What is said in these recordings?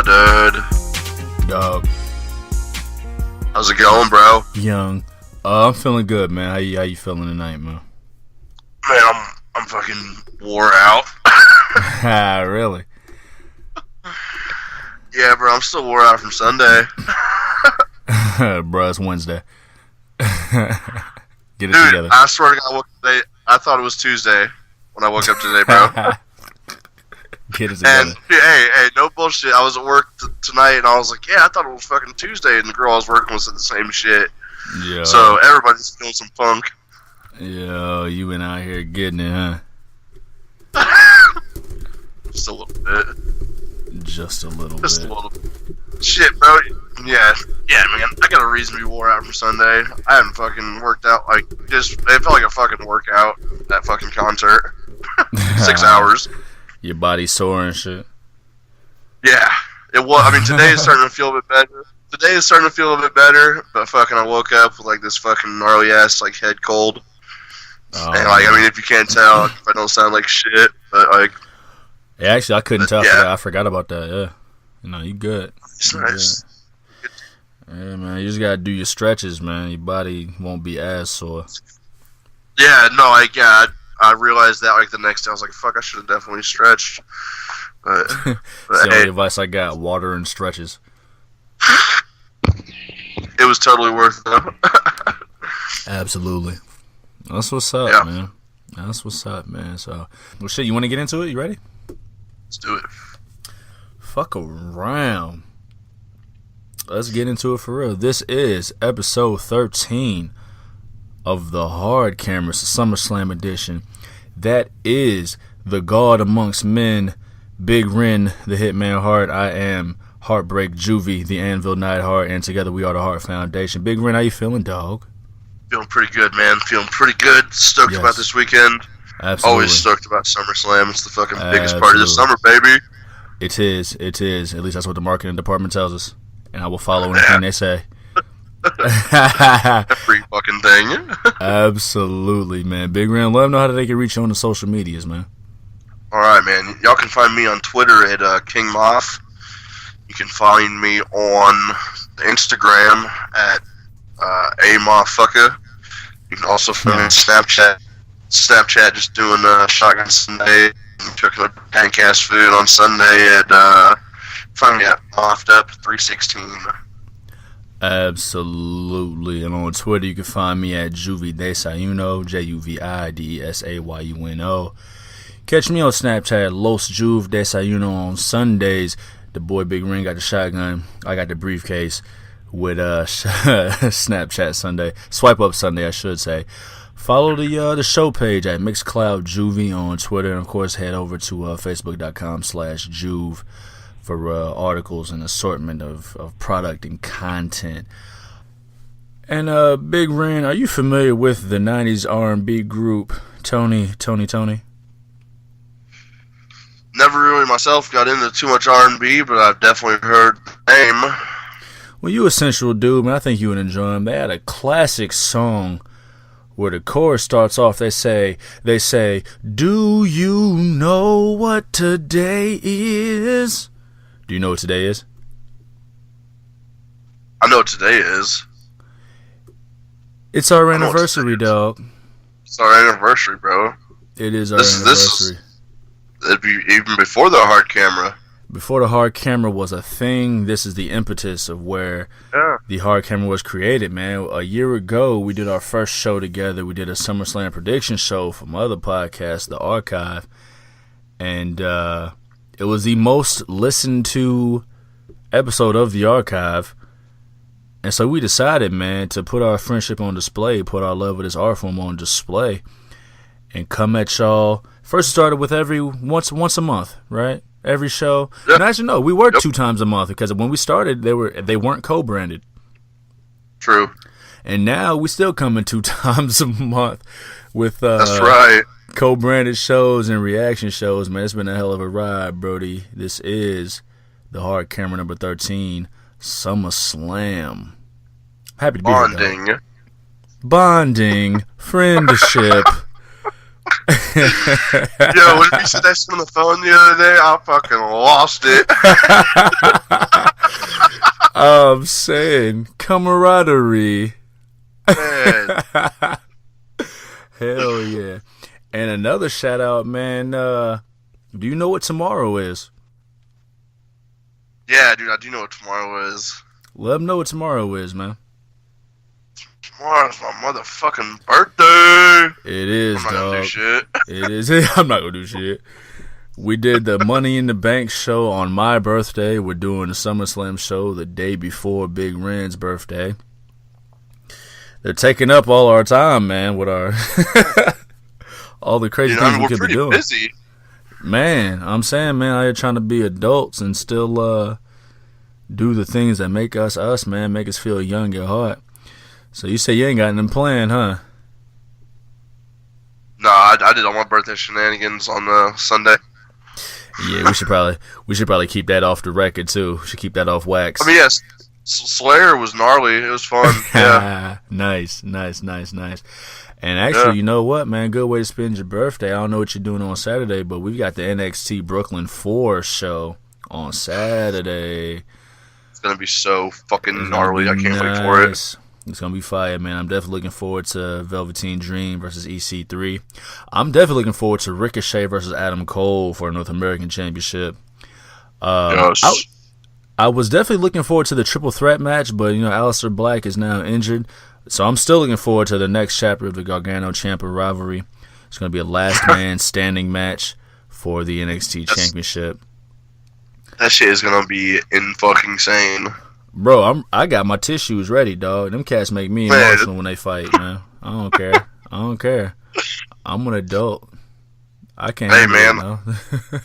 Dude. Dog. How's it going, bro? Young. I'm feeling good, man. How you feeling tonight, man? Man, I'm fucking wore out. Really? Yeah, bro, I'm still wore out from Sunday. Bro, it's Wednesday. Get it Dude, together. I swear to God, I woke up today. I thought it was Tuesday when I woke up today, bro. Get it together. And hey, no bullshit. I was at work tonight, and I was like, yeah, I thought it was fucking Tuesday, and the girl I was working with said the same shit. Yeah. So everybody's feeling some funk. Yo, you been out here getting it, huh? Just a little bit. Just a little Just bit. a little bit. Shit, bro. Yeah, man. I got a reason to be wore out from Sunday. I haven't fucking worked out. It felt like a fucking workout, that fucking concert. 6 hours. Your body's sore and shit. Yeah, it was. I mean, today is starting to feel a bit better. But fucking I woke up with this fucking gnarly ass head cold. Oh, And I mean, if you can't tell, if I don't sound like shit, but yeah, actually, I couldn't tell. Yeah. I forgot about that. Yeah. You good. It's You nice. good. Yeah, man. You just gotta do your stretches, man. Your body won't be as sore. Yeah, no, I realized that the next day. I was like, fuck, I should have definitely stretched. But That's the only advice I got: water and stretches. it was totally worth it, though. Absolutely. That's what's up, man. That's what's up, man. So, well, shit, you want to get into it? You ready? Let's do it. Fuck around. Let's get into it for real. This is episode 13 of the Hard Cameras, the Summerslam edition. That is the God amongst men, Big Ren, the Hitman Hart. I am Heartbreak Juvie, the Anvil Neidhart, and together we are the Heart Foundation. Big Ren, how you feeling, dog? Feeling pretty good, man. Feeling pretty good. Stoked about this weekend. Absolutely. Always stoked about SummerSlam. It's the fucking biggest party of the summer, baby. It is. At least that's what the marketing department tells us. And I will follow anything they say. Every fucking thing. Absolutely, man. Big Ren, let them know how they can reach you on the social medias, man. Alright, man. Y'all can find me on Twitter at King Moth. You can find me on Instagram at AMothfucker. You can also find me on Snapchat. Just doing Shotgun Sunday. Cooking up dank-ass food on Sunday at find me at Moffed Up 316. Absolutely. And on Twitter, you can find me at Juvie Desayuno, JUVIDESAYUNO. Catch me on Snapchat, Los Juve Desayuno on Sundays. The boy Big Ring got the shotgun. I got the briefcase with Snapchat Sunday. Swipe Up Sunday, I should say. Follow the show page at Mixcloud Juvie on Twitter. And, of course, head over to Facebook.com/Juve for articles and assortment of product and content. And Big Ren, are you familiar with the 90s R&B group Tony? Never really myself got into too much R&B, but I've definitely heard the name. Well, you a sensual dude, man. I think you would enjoy them. They had a classic song where the chorus starts off, they say, do you know what today is? Do you know what today is? I know what today is. It's our anniversary, dog. It's our anniversary, bro. It is our anniversary. It'd be even before the hard camera. Before the hard camera was a thing, this is the impetus of where the hard camera was created, man. A year ago, we did our first show together. We did a SummerSlam prediction show from other podcasts, The Archive. And it was the most listened to episode of The Archive. And so we decided, man, to put our friendship on display, put our love of this art form on display, and come at y'all. First started with once a month, right? Every show. Yep. And actually, no, we were 2 times a month because when we started, they weren't co-branded. True. And now we still coming 2 times a month with that's right. Co-branded shows and reaction shows, man. It's been a hell of a ride, Brody. This is the Hard Camera number 13, Summerslam. Happy to be here. Bonding. Friendship. Yo, when you said that shit on the phone the other day, I fucking lost it. I'm saying camaraderie. Man. Hell yeah. And another shout out, man. Do you know what tomorrow is? Yeah, dude, I do know what tomorrow is. Let them know what tomorrow is, man. Tomorrow's my motherfucking birthday. It is, I'm not dog. gonna do shit. It is. I'm not gonna do shit. We did the Money in the Bank show on my birthday. We're doing the SummerSlam show the day before Big Ren's birthday. They're taking up all our time, man, with our all the crazy things we could be doing. We're pretty busy. Man, I'm saying, man, I'm trying to be adults and still do the things that make us us, man, make us feel young at heart. So you say you ain't got nothing planned, huh? No, I did all my birthday shenanigans on Sunday. Yeah, we should probably keep that off the record too. We should keep that off wax. I mean, yes, Slayer was gnarly. It was fun. Yeah. Nice. And actually, You know what, man? Good way to spend your birthday. I don't know what you're doing on Saturday, but we've got the NXT Brooklyn 4 show on Saturday. It's gonna be so fucking gnarly. I can't wait for it. It's going to be fire, man. I'm definitely looking forward to Velveteen Dream versus EC3. I'm definitely looking forward to Ricochet versus Adam Cole for a North American Championship. Yes. I was definitely looking forward to the triple threat match, but, Aleister Black is now injured. So I'm still looking forward to the next chapter of the Gargano-Ciampa rivalry. It's going to be a last man standing match for the NXT Championship. That shit is going to be fucking insane. Bro, I got my tissues ready, dog. Them cats make me emotional when they fight, man. I don't care. I'm an adult. I can't. Hey, man.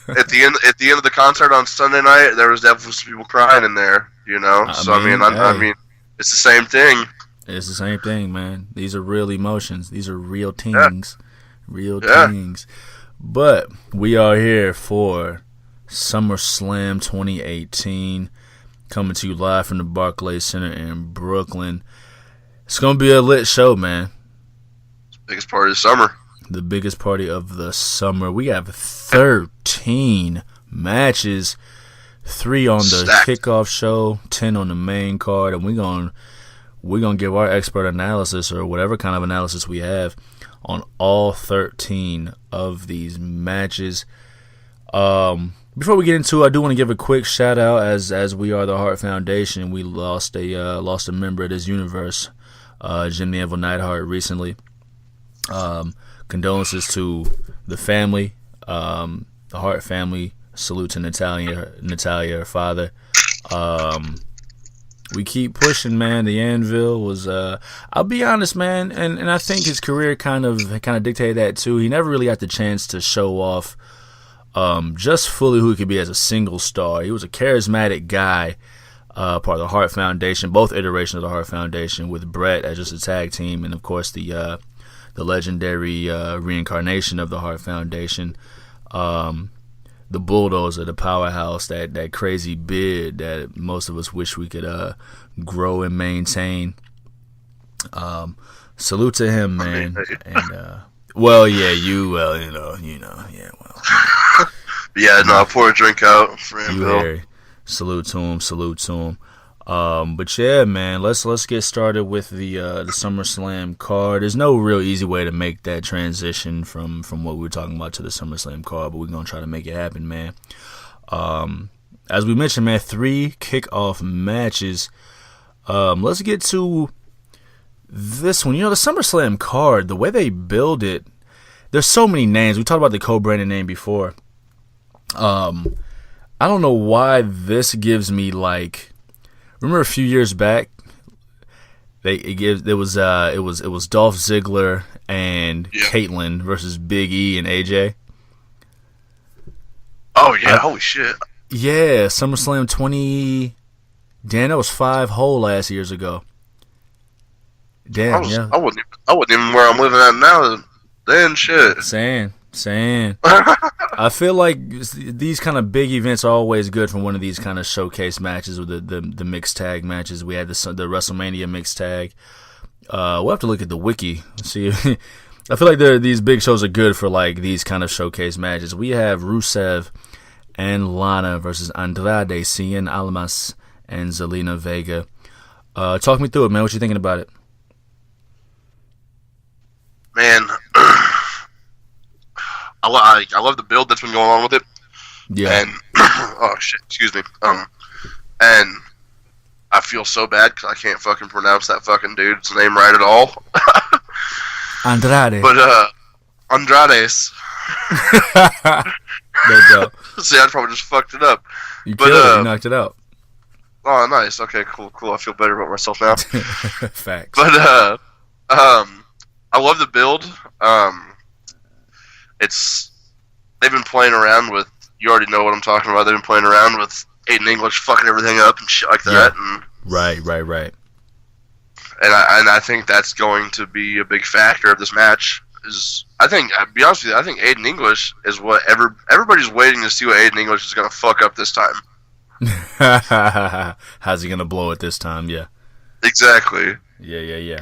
at the end of the concert on Sunday night, there was definitely some people crying in there. I mean, it's the same thing. It's the same thing, man. These are real emotions. These are real things. Real things. But we are here for SummerSlam 2018. Coming to you live from the Barclays Center in Brooklyn. It's going to be a lit show, man. It's the biggest party of the summer. The biggest party of the summer. We have 13 matches. 3 on the kickoff show, 10 on the main card, and we're gonna give our expert analysis or whatever kind of analysis we have on all 13 of these matches. Before we get into it, I do want to give a quick shout out as we are the Hart Foundation. We lost a member of this universe, Jim the Anvil Neidhart, recently. Condolences to the family, the Hart family. Salute to Natalia, her father. We keep pushing, man. The Anvil was, I'll be honest, man, and I think his career kind of dictated that too. He never really got the chance to show off just fully who he could be as a single star. He was a charismatic guy, part of the Hart Foundation, both iterations of the Hart Foundation, with Brett as just a tag team, and of course the legendary reincarnation of the Hart Foundation, the Bulldozer, the powerhouse, that crazy beard that most of us wish we could grow and maintain. Salute to him, man. And Yeah, no, pour a drink out for him, Bill. Salute to him. But yeah, man, let's get started with the SummerSlam card. There's no real easy way to make that transition from what we were talking about to the SummerSlam card, but we're gonna try to make it happen, man. As we mentioned, man, 3 kickoff matches. Let's get to this one. The SummerSlam card, the way they build it, there's so many names. We talked about the co-branded name before. I don't know why this gives me like. Remember a few years back, it was Dolph Ziggler and Caitlyn versus Big E and AJ. Oh yeah, holy shit. Yeah, SummerSlam 20. Damn, that was 5 whole ass years ago. Damn, I wasn't even where I'm living at now. Then shit. Saying. I feel like these kind of big events are always good for one of these kind of showcase matches with the mixed tag matches. We had the WrestleMania mixed tag. We'll have to look at the wiki, see I feel like these big shows are good for like these kind of showcase matches. We have Rusev and Lana versus Andrade, Cien Almas, and Zelina Vega. Talk me through it, man. What you thinking about it? Man, I love the build that's been going on with it. Yeah. And oh shit, excuse me. And I feel so bad because I can't fucking pronounce that fucking dude's name right at all. Andrade. But Andrades. No doubt. See, I probably just fucked it up. You killed it. You knocked it out. Oh, nice. Okay, cool. I feel better about myself now. Facts. But I love the build. They've been playing around with. You already know what I'm talking about. They've been playing around with Aiden English fucking everything up and shit like that. Yeah. And, Right. And I think that's going to be a big factor of this match. I'll be honest with you, I think Aiden English is what everybody's waiting to see what Aiden English is going to fuck up this time. How's he going to blow it this time? Yeah. Exactly. Yeah.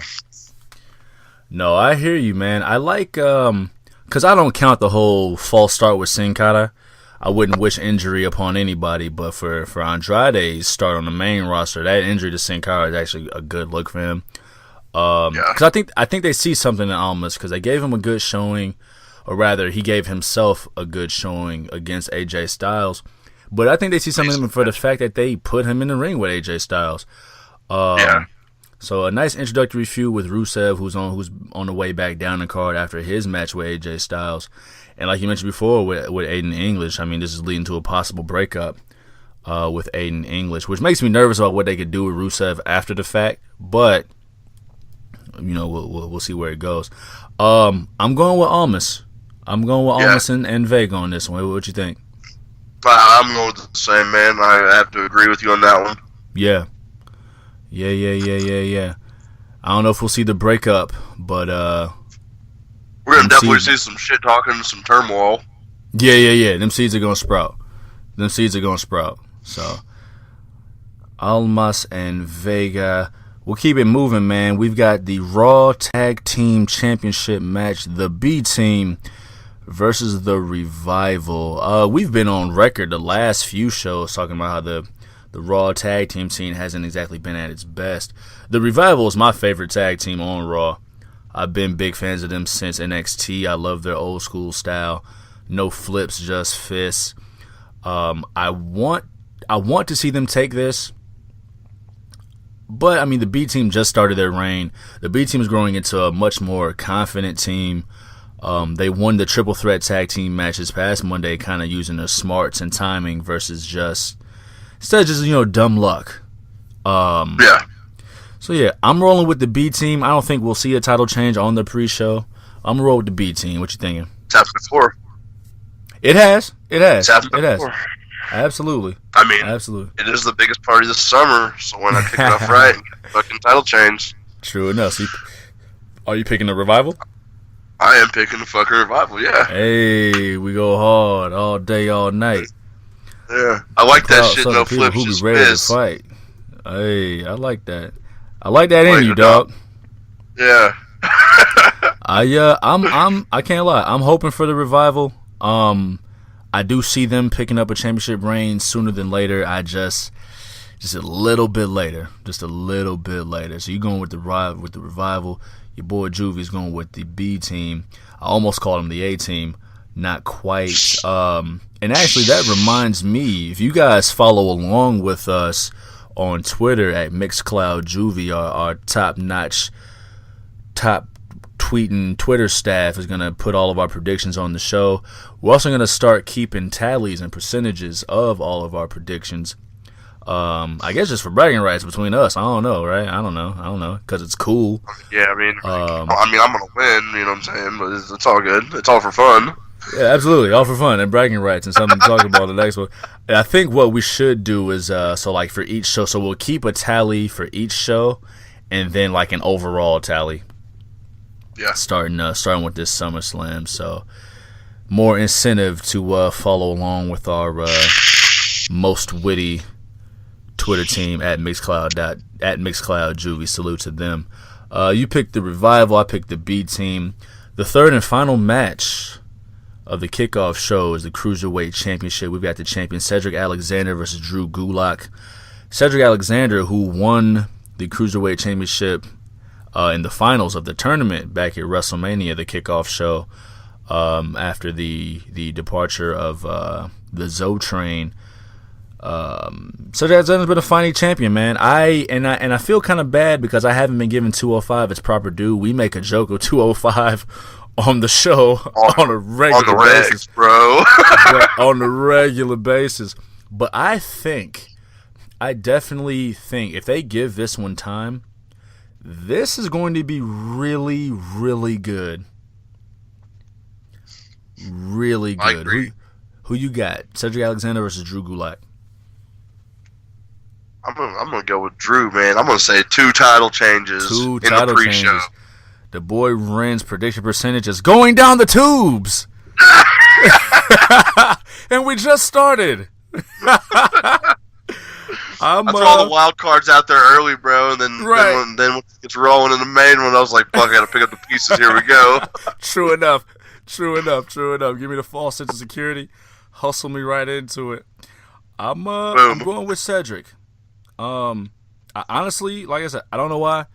No, I hear you, man. I like, because I don't count the whole false start with Sin Cara. I wouldn't wish injury upon anybody, but for Andrade's start on the main roster, that injury to Sin Cara is actually a good look for him. Because I think they see something in Almas because they gave him a good showing, or rather, he gave himself a good showing against AJ Styles. But I think they see something in him for the fact that they put him in the ring with AJ Styles. So a nice introductory feud with Rusev, who's on the way back down the card after his match with AJ Styles. And like you mentioned before with Aiden English, I mean, this is leading to a possible breakup with Aiden English, which makes me nervous about what they could do with Rusev after the fact. But you know, we'll see where it goes. I'm going with Almas. Almas and Vega on this one. What you think? I'm going with the same, man. I have to agree with you on that one. Yeah. I don't know if we'll see the breakup, but we're gonna definitely see some shit talking, some turmoil. Yeah. Them seeds are gonna sprout. So Almas and Vega. We'll keep it moving, man. We've got the Raw Tag Team Championship match, the B Team versus the Revival. We've been on record the last few shows talking about how the Raw Tag Team scene hasn't exactly been at its best. The Revival is my favorite tag team on Raw. I've been big fans of them since NXT. I love their old school style. No flips, just fists. I want to see them take this. But, I mean, the B Team just started their reign. The B Team is growing into a much more confident team. They won the triple threat tag team matches past Monday, kind of using their smarts and timing versus instead of just, dumb luck. So, yeah, I'm rolling with the B Team. I don't think we'll see a title change on the pre-show. I'm going to roll with the B Team. What you thinking? It's happened before. It has. It's happened before. Absolutely. I mean, absolutely. It is the biggest party this summer, so why not kick it off right and get a fucking title change? True enough. So are you picking the Revival? I am picking the fucking Revival, yeah. Hey, we go hard all day, all night. Yeah. I like that shit, no flips, who just be ready to fight. Hey, I like that. I like that in you, dog. Yeah. I can't lie. I'm hoping for the Revival. I do see them picking up a championship reign sooner than later. I just a little bit later. So you're going with the Revival. Your boy Juvie's going with the B Team. I almost called him the A Team. Not quite. And actually, that reminds me, if you guys follow along with us on Twitter at MixCloudJuvie, our top-notch, top tweeting Twitter staff is going to put all of our predictions on the show. We're also going to start keeping tallies and percentages of all of our predictions. I guess just for bragging rights between us. I don't know, right? I don't know, because it's cool. Yeah, I mean, I'm going to win, you know what I'm saying? But it's all good. It's all for fun. Yeah, absolutely. All for fun and bragging rights and something to talk about the next one. And I think what we should do is, for each show, so we'll keep a tally for each show and then like an overall tally. Yeah. Starting with this SummerSlam. So more incentive to follow along with our most witty Twitter team at MixCloudJuvie. Salute to them. You picked the Revival. I picked the B Team. The third and final match of the kickoff show is the Cruiserweight Championship. We've got the champion Cedric Alexander versus Drew Gulak. Cedric Alexander, who won the Cruiserweight Championship in the finals of the tournament back at WrestleMania, the kickoff show, after the departure of the Zoe Train. Cedric Alexander's been a fighting champion, man. I feel kind of bad because I haven't been given 205 its proper due. We make a joke of 205 on the show on a regular basis, bro. On a regular basis. But I definitely think if they give this one time, this is going to be really, really good. Really good. Who you got? Cedric Alexander versus Drew Gulak. I'm gonna go with Drew, man. I'm gonna say 2 title changes in the pre-show. Changes. The boy Ren's prediction percentage is going down the tubes. And we just started. I threw all the wild cards out there early, bro, and then when it's rolling in the main one, I was like, fuck, I gotta pick up the pieces. Here we go. True enough. Give me the false sense of security. Hustle me right into it. I'm going with Cedric. I honestly, like I said, I don't know why,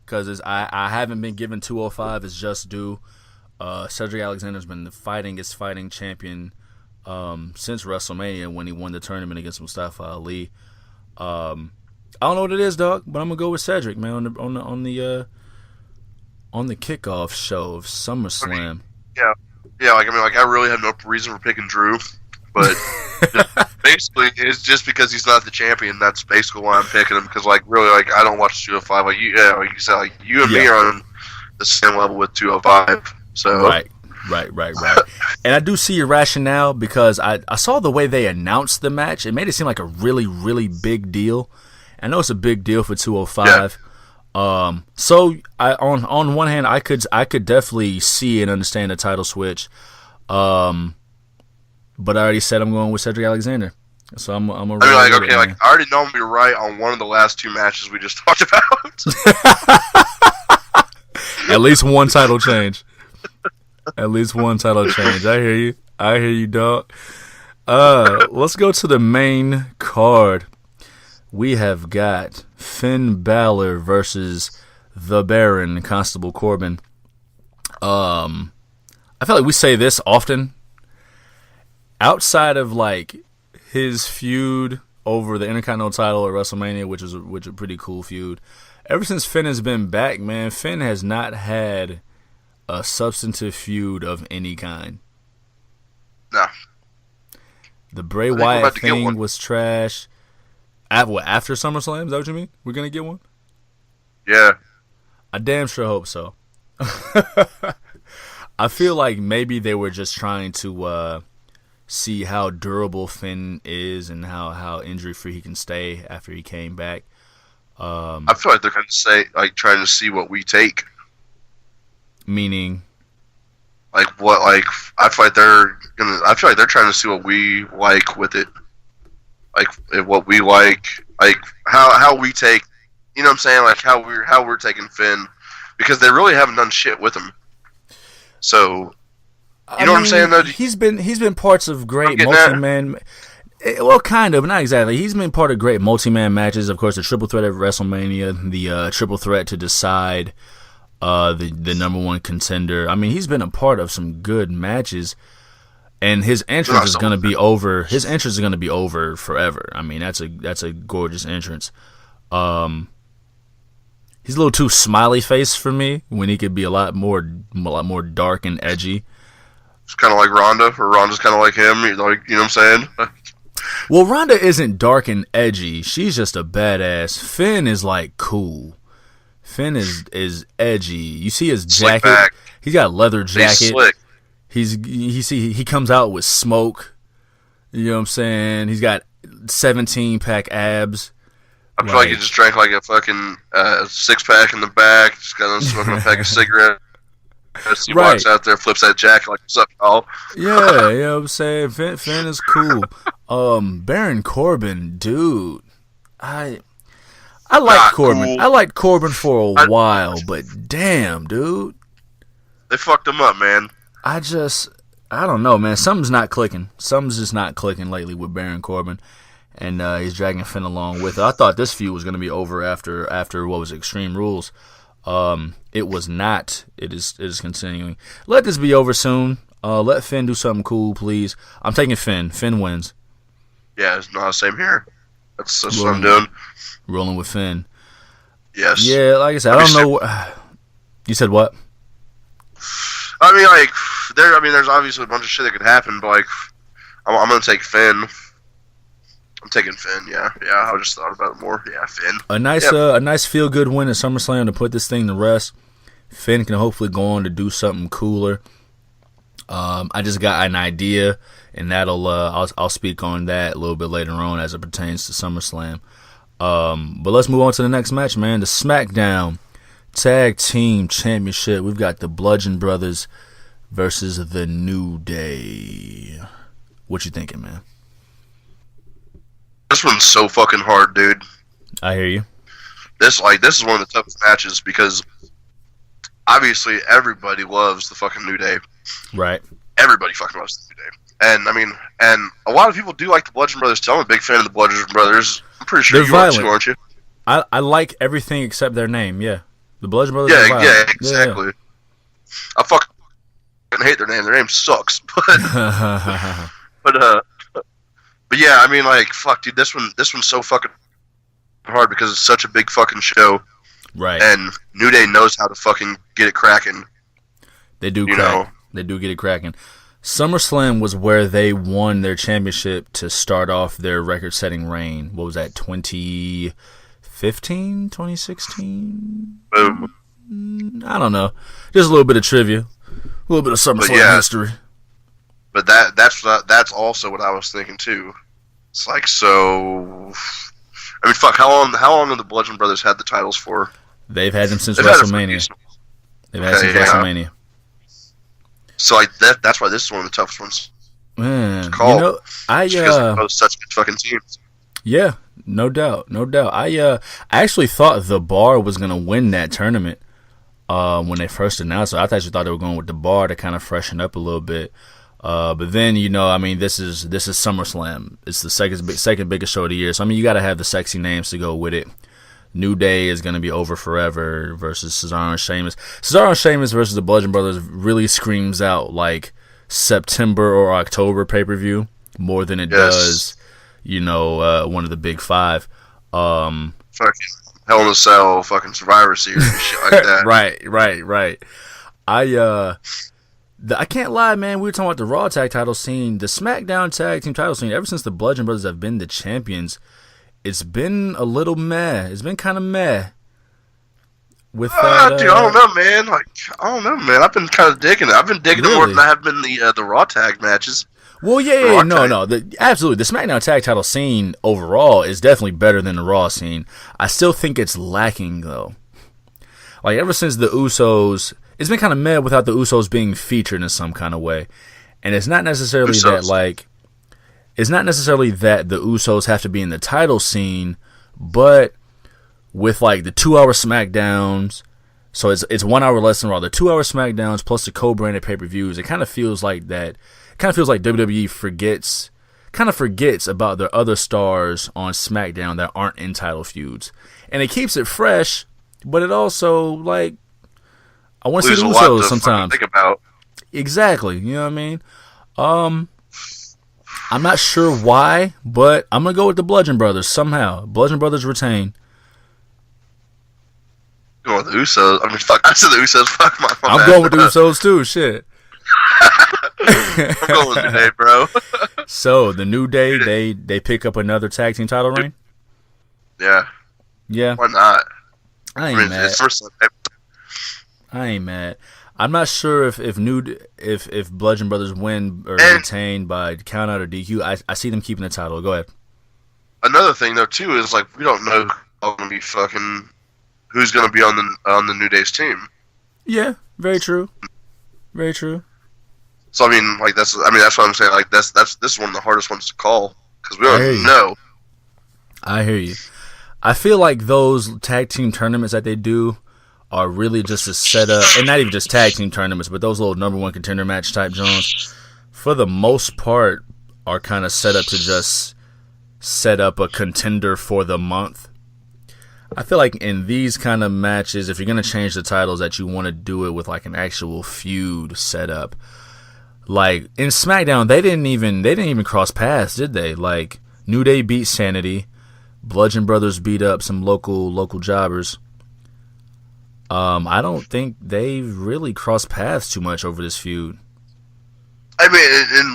because I haven't been given 205. It's just due. Cedric Alexander's been fighting champion since WrestleMania when he won the tournament against Mustafa Ali. I don't know what it is, dog, but I'm gonna go with Cedric, man, on the kickoff show of SummerSlam. Yeah. I really have no reason for picking Drew, but basically it's just because he's not the champion. That's basically why I'm picking him, because really I don't watch 205. Like you said, you and me are on the same level with 205. So right. And I do see your rationale, because I saw the way they announced the match. It made it seem like a really, really big deal. I know it's a big deal for 205. Yeah. So on one hand, I could definitely see and understand the title switch. But I already said I'm going with Cedric Alexander. So I'm a I already know I'm gonna be right on one of the last 2 matches we just talked about. At least one title change. I hear you, dog. Let's go to the main card. We have got Finn Balor versus the Baron, Constable Corbin. I feel like we say this often. Outside of his feud over the Intercontinental title at WrestleMania, which is a pretty cool feud, ever since Finn has been back, man, Finn has not had a substantive feud of any kind. No. The Bray Wyatt thing was trash. After SummerSlam? Is that what you mean? We're going to get one? Yeah. I damn sure hope so. I feel like maybe they were just trying to see how durable Finn is and how injury-free he can stay after he came back. I feel like they're going to say, trying to see what we take. Meaning? I feel like they're trying to see what we like with it. What we like, how we take, you know what I'm saying? How we're taking Finn, because they really haven't done shit with him. So, you know what I'm saying? Though? He's been parts of great multi-man. Well, kind of, not exactly. He's been part of great multi-man matches. Of course, the triple threat at WrestleMania, the triple threat to decide the number one contender. I mean, he's been a part of some good matches, and his entrance is going to be over. His entrance is going to be over forever. I mean, that's a gorgeous entrance. He's a little too smiley face for me when he could be a lot more dark and edgy. It's kind of like Ronda, or Ronda's kind of like him. You know what I'm saying? Well, Ronda isn't dark and edgy. She's just a badass. Finn is cool. Finn is edgy. You see his jacket. He's got a leather jacket. He's slick. He comes out with smoke. You know what I'm saying? He's got 17-pack abs. I feel like he just drank a fucking 6-pack in the back. Just got smoking a pack of cigarettes. He walks out there, flips that jacket like, what's up, y'all? Yeah, you know what I'm saying? Finn is cool. Baron Corbin, dude. I like Corbin. Cool. I liked Corbin for a while, but damn, dude. They fucked him up, man. I don't know, man. Something's not clicking. Something's just not clicking lately with Baron Corbin, and he's dragging Finn along with it. I thought this feud was going to be over after what was Extreme Rules. It was not. It is continuing. Let this be over soon. Let Finn do something cool, please. I'm taking Finn. Finn wins. Yeah, it's not the same here. That's what I'm doing. Rolling with Finn. Yes. Yeah, like I said, I don't know. You said what? I mean, like, there's obviously a bunch of shit that could happen, but like, I'm gonna take Finn. I'm taking Finn. Yeah. I just thought about it more. Yeah, Finn. A nice feel good win at SummerSlam to put this thing to rest. Finn can hopefully go on to do something cooler. I just got an idea, and that'll I'll speak on that a little bit later on as it pertains to SummerSlam. But let's move on to the next match, man. The SmackDown Tag Team Championship. We've got the Bludgeon Brothers versus the New Day. What you thinking, man? This one's so fucking hard, dude. I hear you. This is one of the toughest matches because obviously everybody loves the fucking New Day. Right. Everybody fucking loves the New Day. And I mean, and a lot of people do like the Bludgeon Brothers too. I'm a big fan of the Bludgeon Brothers. I'm pretty sure they're you violent. are too, aren't you? I like everything except their name, yeah. The Bludgeon Brothers Yeah, are violent. yeah, exactly. Yeah. I fucking hate their name. Their name sucks. But yeah, I mean, like, fuck, dude, this one's so fucking hard because it's such a big fucking show. Right. And New Day knows how to fucking get it cracking. They do crack. They do get it cracking. SummerSlam was where they won their championship to start off their record-setting reign. What was that, 2015, 2016? Boom. I don't know. Just a little bit of trivia. A little bit of SummerSlam history. But that's also what I was thinking too. It's like, so I mean, fuck, how long have the Bludgeon Brothers had the titles for? They've had them since WrestleMania. They've had since WrestleMania. So like that's why this is one of the toughest ones. Man, to call. You know, because they're both such good fucking teams. Yeah, no doubt. I actually thought the Bar was gonna win that tournament when they first announced it. I actually thought they were going with the Bar to kind of freshen up a little bit. But then, you know, I mean, this is SummerSlam. It's the second biggest show of the year. So I mean, you got to have the sexy names to go with it. New Day is going to be over forever versus Cesaro and Sheamus. Cesaro and Sheamus versus the Bludgeon Brothers really screams out like September or October pay-per-view more than it does, you know, one of the big five. Fucking Hell in a Cell, fucking Survivor Series and shit like that. Right. I can't lie, man. We were talking about the Raw tag title scene, the SmackDown tag team title scene. Ever since the Bludgeon Brothers have been the champions, it's been a little meh. It's been kind of meh. With that, dude, I don't know, man. Like, I don't know, man. I've been kind of digging it. I've been digging it more than I have been the Raw tag matches. Well, absolutely. The SmackDown tag title scene overall is definitely better than the Raw scene. I still think it's lacking though. Like ever since the Usos. It's been kind of mad without the Usos being featured in some kind of way. And it's not necessarily that the Usos have to be in the title scene, but with like the 2-hour SmackDowns, so it's 1 hour less than Raw. The 2-hour SmackDowns plus the co-branded pay-per-views, it kind of feels like WWE forgets about their other stars on SmackDown that aren't in title feuds. And it keeps it fresh, but it also like I want to see the Usos sometimes. Think about. Exactly, you know what I mean? I'm not sure why, but I'm gonna go with the Bludgeon Brothers somehow. Bludgeon Brothers retain. Going with the Usos. I mean, fuck. I said the Usos. Fuck my. I'm going with the Usos too. Shit. I'm going with the New Day, bro. So the New Day, they pick up another tag team title reign. Yeah. Why not? I ain't mad. I'm not sure if Bludgeon Brothers win or retain by count out or DQ. I see them keeping the title. Go ahead. Another thing though too is like we don't know who's gonna be on the New Day's team. Yeah, very true. Very true. So I mean, like that's what I'm saying. Like this is one of the hardest ones to call because we don't know. I hear you. I feel like those tag team tournaments that they do are really just a setup, and not even just tag team tournaments, but those little number one contender match type joints, for the most part, are kind of set up to just set up a contender for the month. I feel like in these kind of matches, if you're going to change the titles, that you want to do it with like an actual feud setup. Like in SmackDown, they didn't even cross paths, did they? Like New Day beat Sanity, Bludgeon Brothers beat up some local jobbers. I don't think they really crossed paths too much over this feud. I mean,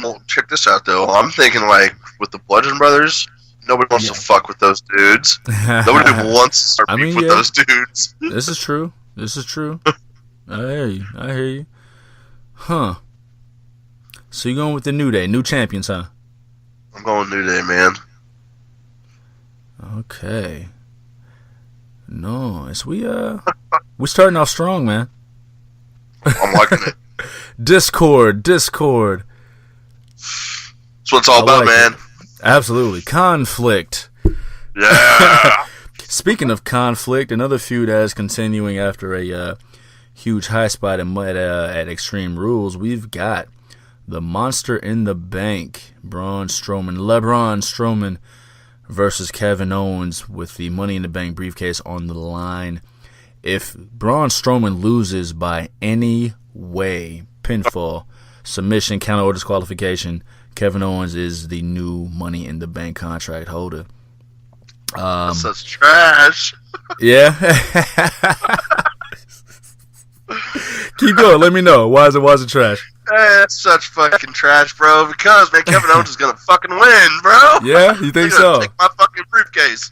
and check this out though. I'm thinking like with the Bludgeon Brothers, nobody wants to fuck with those dudes. Nobody wants to start beef with those dudes. This is true. I hear you. Huh. So you going with the New Day, new champions, huh? I'm going New Day, man. Okay. Nice. We starting off strong, man. I'm liking it. Discord. That's what it's all about, man. Absolutely. Conflict. Yeah. Speaking of conflict, another feud that is continuing after a huge high spot at Extreme Rules. We've got the Monster in the Bank, LeBron Strowman versus Kevin Owens with the Money in the Bank briefcase on the line. If Braun Strowman loses by any way, pinfall, submission, counter or disqualification, Kevin Owens is the new Money in the Bank contract holder. That's such trash. Yeah. Keep going. Let me know. Why is it trash? That's such fucking trash, bro. Because, man, Kevin Owens is going to fucking win, bro. Yeah? You think so? Take my fucking briefcase.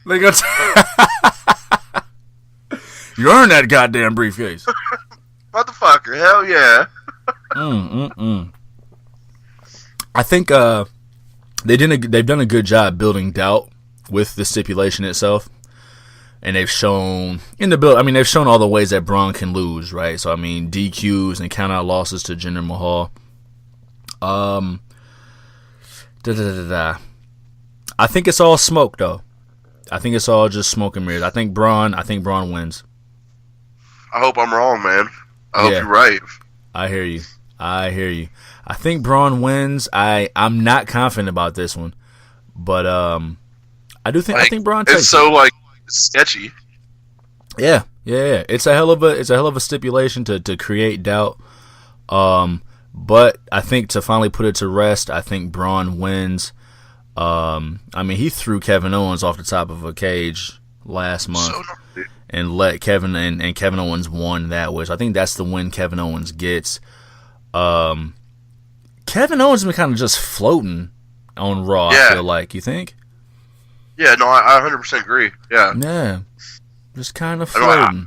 You earned that goddamn briefcase. Motherfucker. Hell yeah. I think they've done a good job building doubt with the stipulation itself. And they've shown they've shown all the ways that Braun can lose, right? So I mean, DQs and count out losses to Jinder Mahal. I think it's all smoke though. I think it's all just smoke and mirrors. I think Braun wins. I hope I'm wrong, man. I hope you're right. I hear you. I think Braun wins. I'm not confident about this one, but I think Braun takes it. It's so sketchy. Yeah. It's a hell of a stipulation to create doubt. But I think to finally put it to rest, I think Braun wins. He threw Kevin Owens off the top of a cage last month and let Kevin and Kevin Owens won that way. So I think that's the win Kevin Owens gets. Kevin Owens has been kind of just floating on Raw, I feel like. You think? Yeah, no, I 100% agree. Yeah. Yeah. Just kind of floating.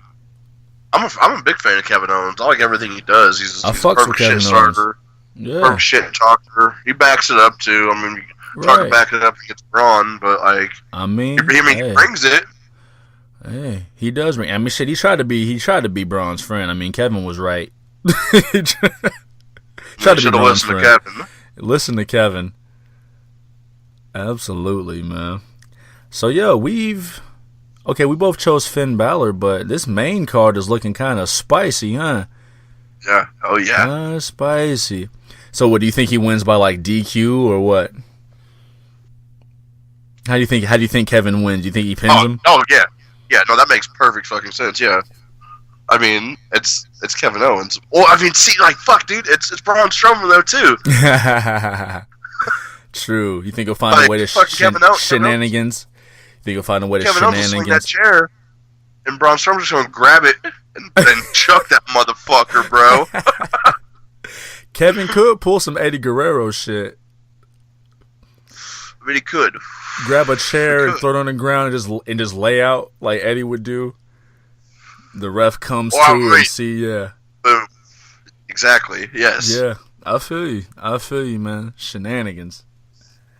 I'm a big fan of Kevin Owens. I like everything he does. He's a perfect shit starter. Yeah. Perfect shit talker. He backs it up, too. I mean, talk to back it up against Braun, but, he brings it. Hey, he does bring. I mean, shit, he tried to be Braun's friend. I mean, Kevin was right. Tried to be Braun's friend. To Kevin. Listen to Kevin. Absolutely, man. So, we both chose Finn Balor, but this main card is looking kind of spicy, huh? Yeah. Oh, yeah. Spicy. So, what do you think he wins by DQ or what? How do you think Kevin wins? Do you think he pins him? Oh, yeah. Yeah, no, that makes perfect fucking sense, yeah. I mean, it's Kevin Owens. Well, I mean, fuck, dude, it's Braun Strowman, though, too. True. You think he'll find a way to shenanigans? You think he'll find a way to Kevin Owens will swing that chair, and Braun Strowman's just going to grab it and chuck that motherfucker, bro. Kevin could pull some Eddie Guerrero shit. I mean, he could. Grab a chair and throw it on the ground and just lay out like Eddie would do. The ref comes and see, Boom. Exactly, yes. Yeah, I feel you, man. Shenanigans.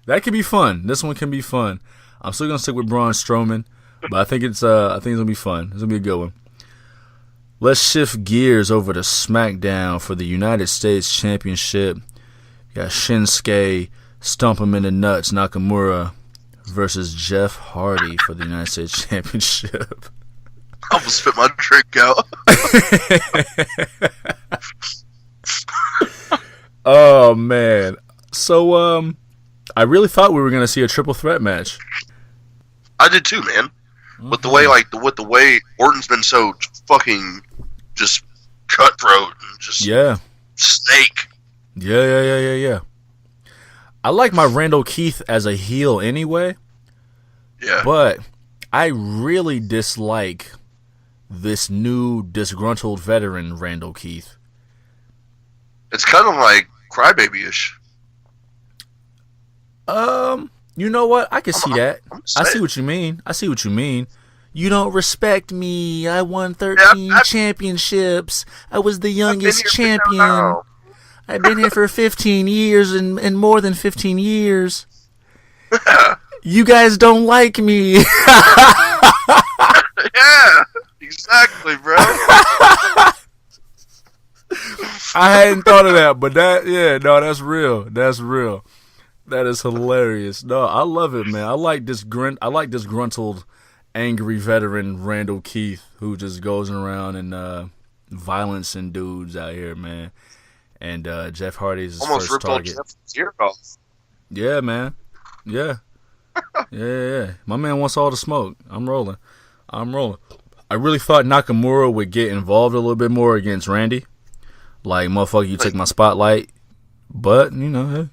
That could be fun. This one can be fun. I'm still gonna stick with Braun Strowman, but I think it's gonna be fun. It's gonna be a good one. Let's shift gears over to SmackDown for the United States Championship. You got Shinsuke Stomp him in the nuts Nakamura versus Jeff Hardy for the United States Championship. I almost spit my drink out. Oh man. So I really thought we were gonna see a triple threat match. I did too, man. With the way Orton's been so fucking just cutthroat and just snake. Yeah. I like my Randall Keith as a heel anyway. Yeah. But I really dislike this new disgruntled veteran Randall Keith. It's kind of like crybaby-ish. You know what? I can see that. I see what you mean. You don't respect me. I won 13 championships. I was the youngest champion. I've been here for 15 years and more than 15 years. You guys don't like me. Yeah, exactly, bro. I hadn't thought of that, but that's real. That's real. That is hilarious. No, I love it, man. I like this disgruntled, angry veteran Randall Keith who just goes around and violencing dudes out here, man. And Jeff Hardy's his almost first target. Jeff's ear off. Yeah, man. Yeah. Yeah. My man wants all the smoke. I'm rolling. I really thought Nakamura would get involved a little bit more against Randy. Like, motherfucker, you take my spotlight. But, hey.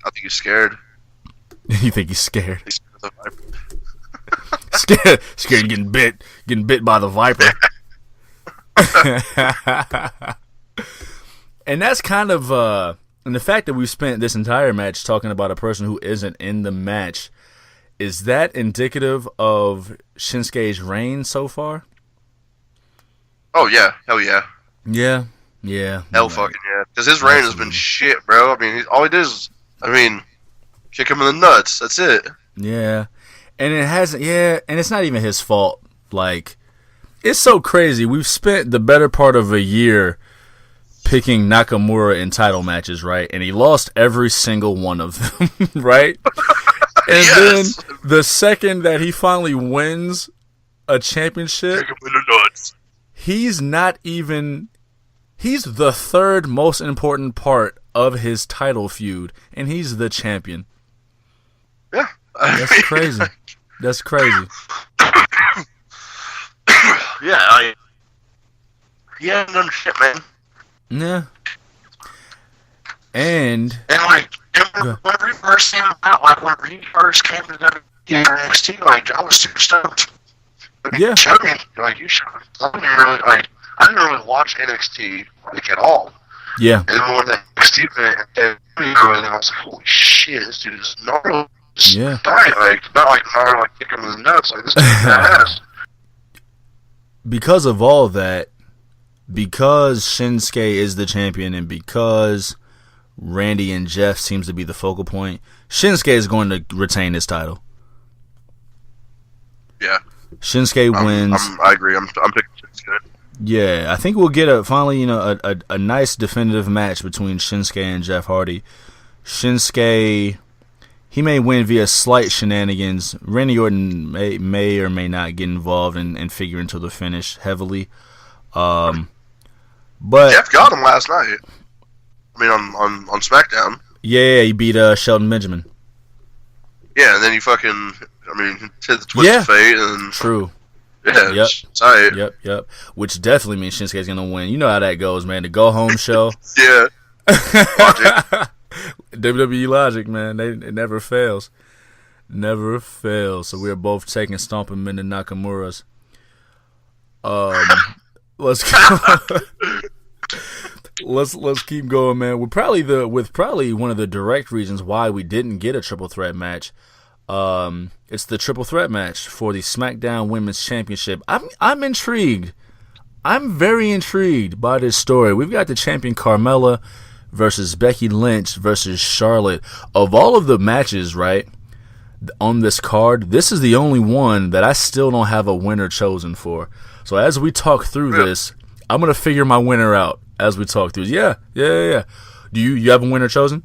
I think he's scared. You think he's scared? He's scared of the Viper. Scared of getting bit by the Viper. And that's kind of and the fact that we've spent this entire match talking about a person who isn't in the match, is that indicative of Shinsuke's reign so far? Oh yeah, hell yeah. Yeah. Hell fucking yeah. Because his reign has been shit, bro. I mean, all he did is, kick him in the nuts. That's it. Yeah. And it hasn't, and it's not even his fault. Like, it's so crazy. We've spent the better part of a year picking Nakamura in title matches, right? And he lost every single one of them, right? And then the second that he finally wins a championship, kick him in the nuts. He's the third most important part of his title feud, and he's the champion. Yeah. That's crazy. That's crazy. Yeah, he hasn't done shit, man. Yeah. And whenever he first came out, whenever he first came to NXT, I was super stoked. Yeah. Showed me, you showed me. I didn't really watch NXT at all. Yeah. And then when the NXT and I was like, holy shit, this dude is gnarly. Yeah. Dying, not kick him in the nuts. This dude's badass. Because of all that, because Shinsuke is the champion and because Randy and Jeff seems to be the focal point, Shinsuke is going to retain his title. Yeah. Shinsuke wins. I agree. I'm picking Shinsuke. Yeah, I think we'll get a nice definitive match between Shinsuke and Jeff Hardy. Shinsuke, he may win via slight shenanigans. Randy Orton may or may not get involved and figure into the finish heavily. But Jeff got him last night. On SmackDown. Yeah, he beat Shelton Benjamin. Yeah, and then he fucking, hit the twist of fate and true. Yeah, yep. Tight. Yep. Which definitely means Shinsuke's gonna win. You know how that goes, man. The go home show. Yeah. WWE logic, man. It never fails. Never fails. So we're both taking stomping men to Nakamura's. Let's go. Let's keep going, man. With probably one of the direct reasons why we didn't get a triple threat match. It's the triple threat match for the SmackDown Women's Championship. I'm intrigued. I'm very intrigued by this story. We've got the champion Carmella versus Becky Lynch versus Charlotte. Of all of the matches, right, on this card, this is the only one that I still don't have a winner chosen for. So as we talk through this, I'm gonna figure my winner out as we talk through. Yeah. Do you have a winner chosen?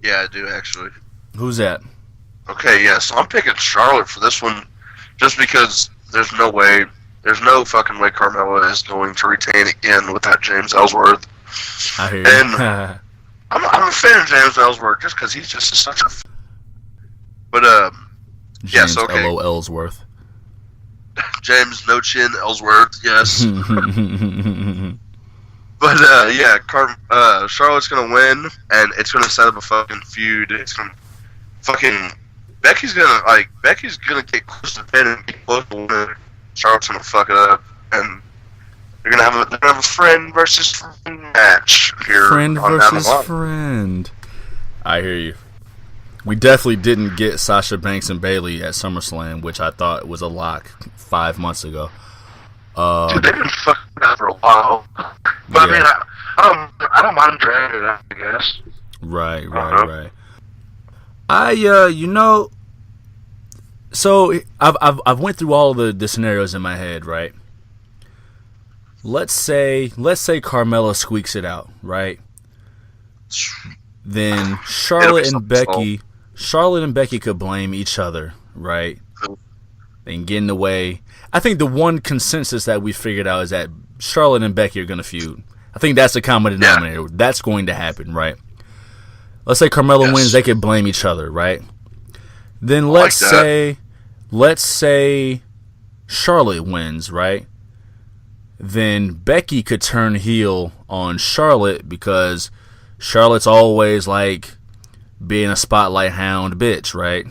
Yeah, I do actually. Who's that? Okay, yeah, so I'm picking Charlotte for this one Just because there's no fucking way Carmella is going to retain again without James Ellsworth. I hear you. And I'm a fan of James Ellsworth just because he's just such a. But James yes, okay. L.O. Ellsworth. James No Chin Ellsworth, yes. But yeah, Charlotte's gonna win, and it's gonna set up a fucking feud. It's gonna Becky's gonna get close to the pin and get close to winning. Charlotte's gonna fuck it up, and they're gonna have a friend versus friend match here. Friend versus friend. I hear you. We definitely didn't get Sasha Banks and Bayley at SummerSlam, which I thought was a lock 5 months ago. Dude, they've been fucking that for a while. But yeah. I mean, I don't mind dragging it out, I guess. Right. So I've went through all of the scenarios in my head, right? Let's say Carmella squeaks it out, right? Then Charlotte and Becky could blame each other, right? And get in the way. I think the one consensus that we figured out is that Charlotte and Becky are going to feud. I think that's the common denominator. Yeah. That's going to happen, right? Let's say Carmella wins, they could blame each other, right? Then let's say Charlotte wins, right? Then Becky could turn heel on Charlotte because Charlotte's always like being a spotlight hound bitch, right?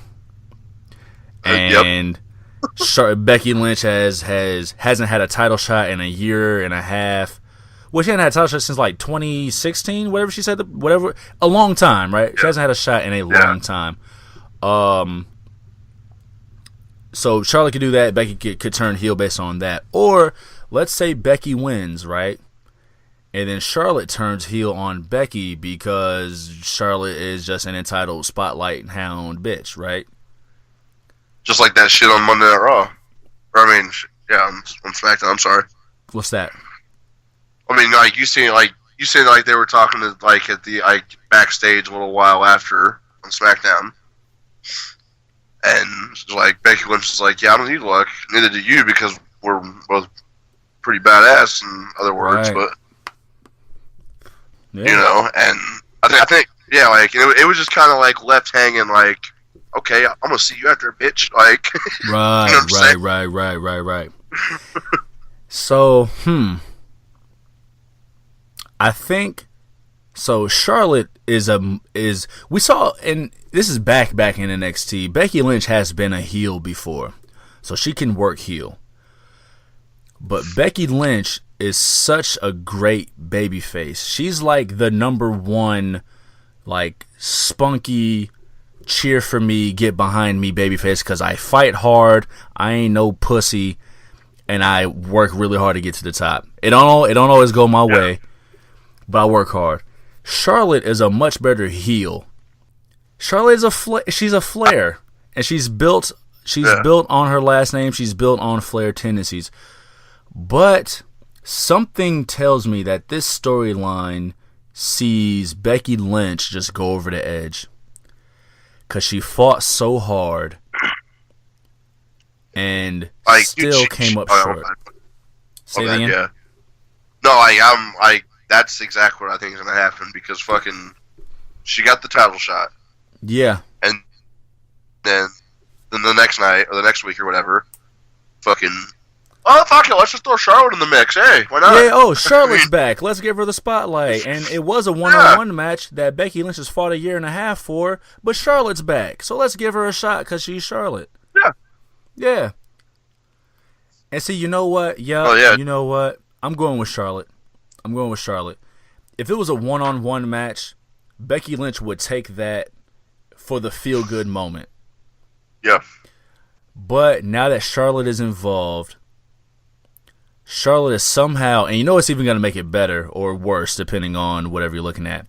And Becky Lynch hasn't had a title shot in a year and a half. Well, she hasn't had a title shot since like 2016, whatever she said, a long time, right? She hasn't had a shot in a long time. So Charlotte could do that. Becky could turn heel based on that. Or let's say Becky wins, right? And then Charlotte turns heel on Becky because Charlotte is just an entitled spotlight hound bitch, right? Just like that shit on Monday Night Raw. Or, I mean, on SmackDown. I'm sorry. What's that? I mean, like you seen like they were talking to like at the backstage a little while after on SmackDown, and like Becky Lynch is like, "Yeah, I don't need luck. Neither do you because we're both pretty badass." In other words, right. But you know, and I think like it was just kind of like left hanging, like, okay, I'm gonna see you after, bitch. Like, right, you know right. So, I think so. Charlotte is we saw, and this is back in NXT. Becky Lynch has been a heel before, so she can work heel. But Becky Lynch is such a great babyface. She's like the number one, like, spunky, cheer for me, get behind me babyface because I fight hard. I ain't no pussy, and I work really hard to get to the top. It don't always go my way, but I work hard. Charlotte is a much better heel. Charlotte is she's a Flair, and she's built on her last name. She's built on Flair tendencies. But something tells me that this storyline sees Becky Lynch just go over the edge. Because she fought so hard and still came up short. Say that again? Yeah. No, that's exactly what I think is going to happen because fucking she got the title shot. Yeah. And then the next night or the next week or whatever, fucking, oh, fuck it, let's just throw Charlotte in the mix. Hey, why not? Yeah, Charlotte's back. Let's give her the spotlight. And it was a one-on-one match that Becky Lynch has fought a year and a half for, but Charlotte's back. So let's give her a shot because she's Charlotte. Yeah. And see, you know what? You know what? I'm going with Charlotte. If it was a one-on-one match, Becky Lynch would take that for the feel-good moment. Yeah. But now that Charlotte is involved, Charlotte is somehow, and you know it's even going to make it better or worse depending on whatever you're looking at.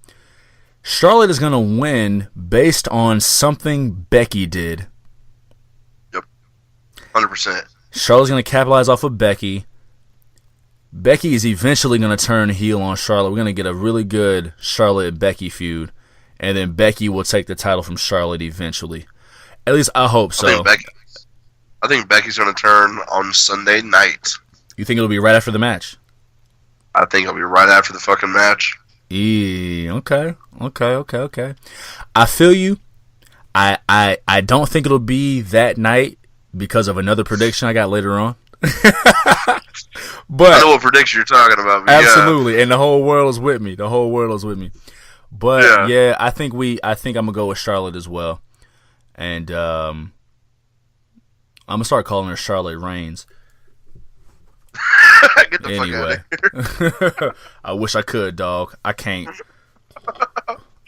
Charlotte is going to win based on something Becky did. Yep. 100%. Charlotte's going to capitalize off of Becky. Becky is eventually going to turn heel on Charlotte. We're going to get a really good Charlotte and Becky feud. And then Becky will take the title from Charlotte eventually. At least I hope so. I think Becky's going to turn on Sunday night. You think it'll be right after the match? I think it'll be right after the fucking match. Okay. I feel you. I don't think it'll be that night because of another prediction I got later on. But I know what prediction you're talking about. Absolutely, and the whole world is with me. But yeah, I think I'm gonna go with Charlotte as well, and I'm gonna start calling her Charlotte Reigns. Get the fuck out of here. I wish I could, dog. I can't.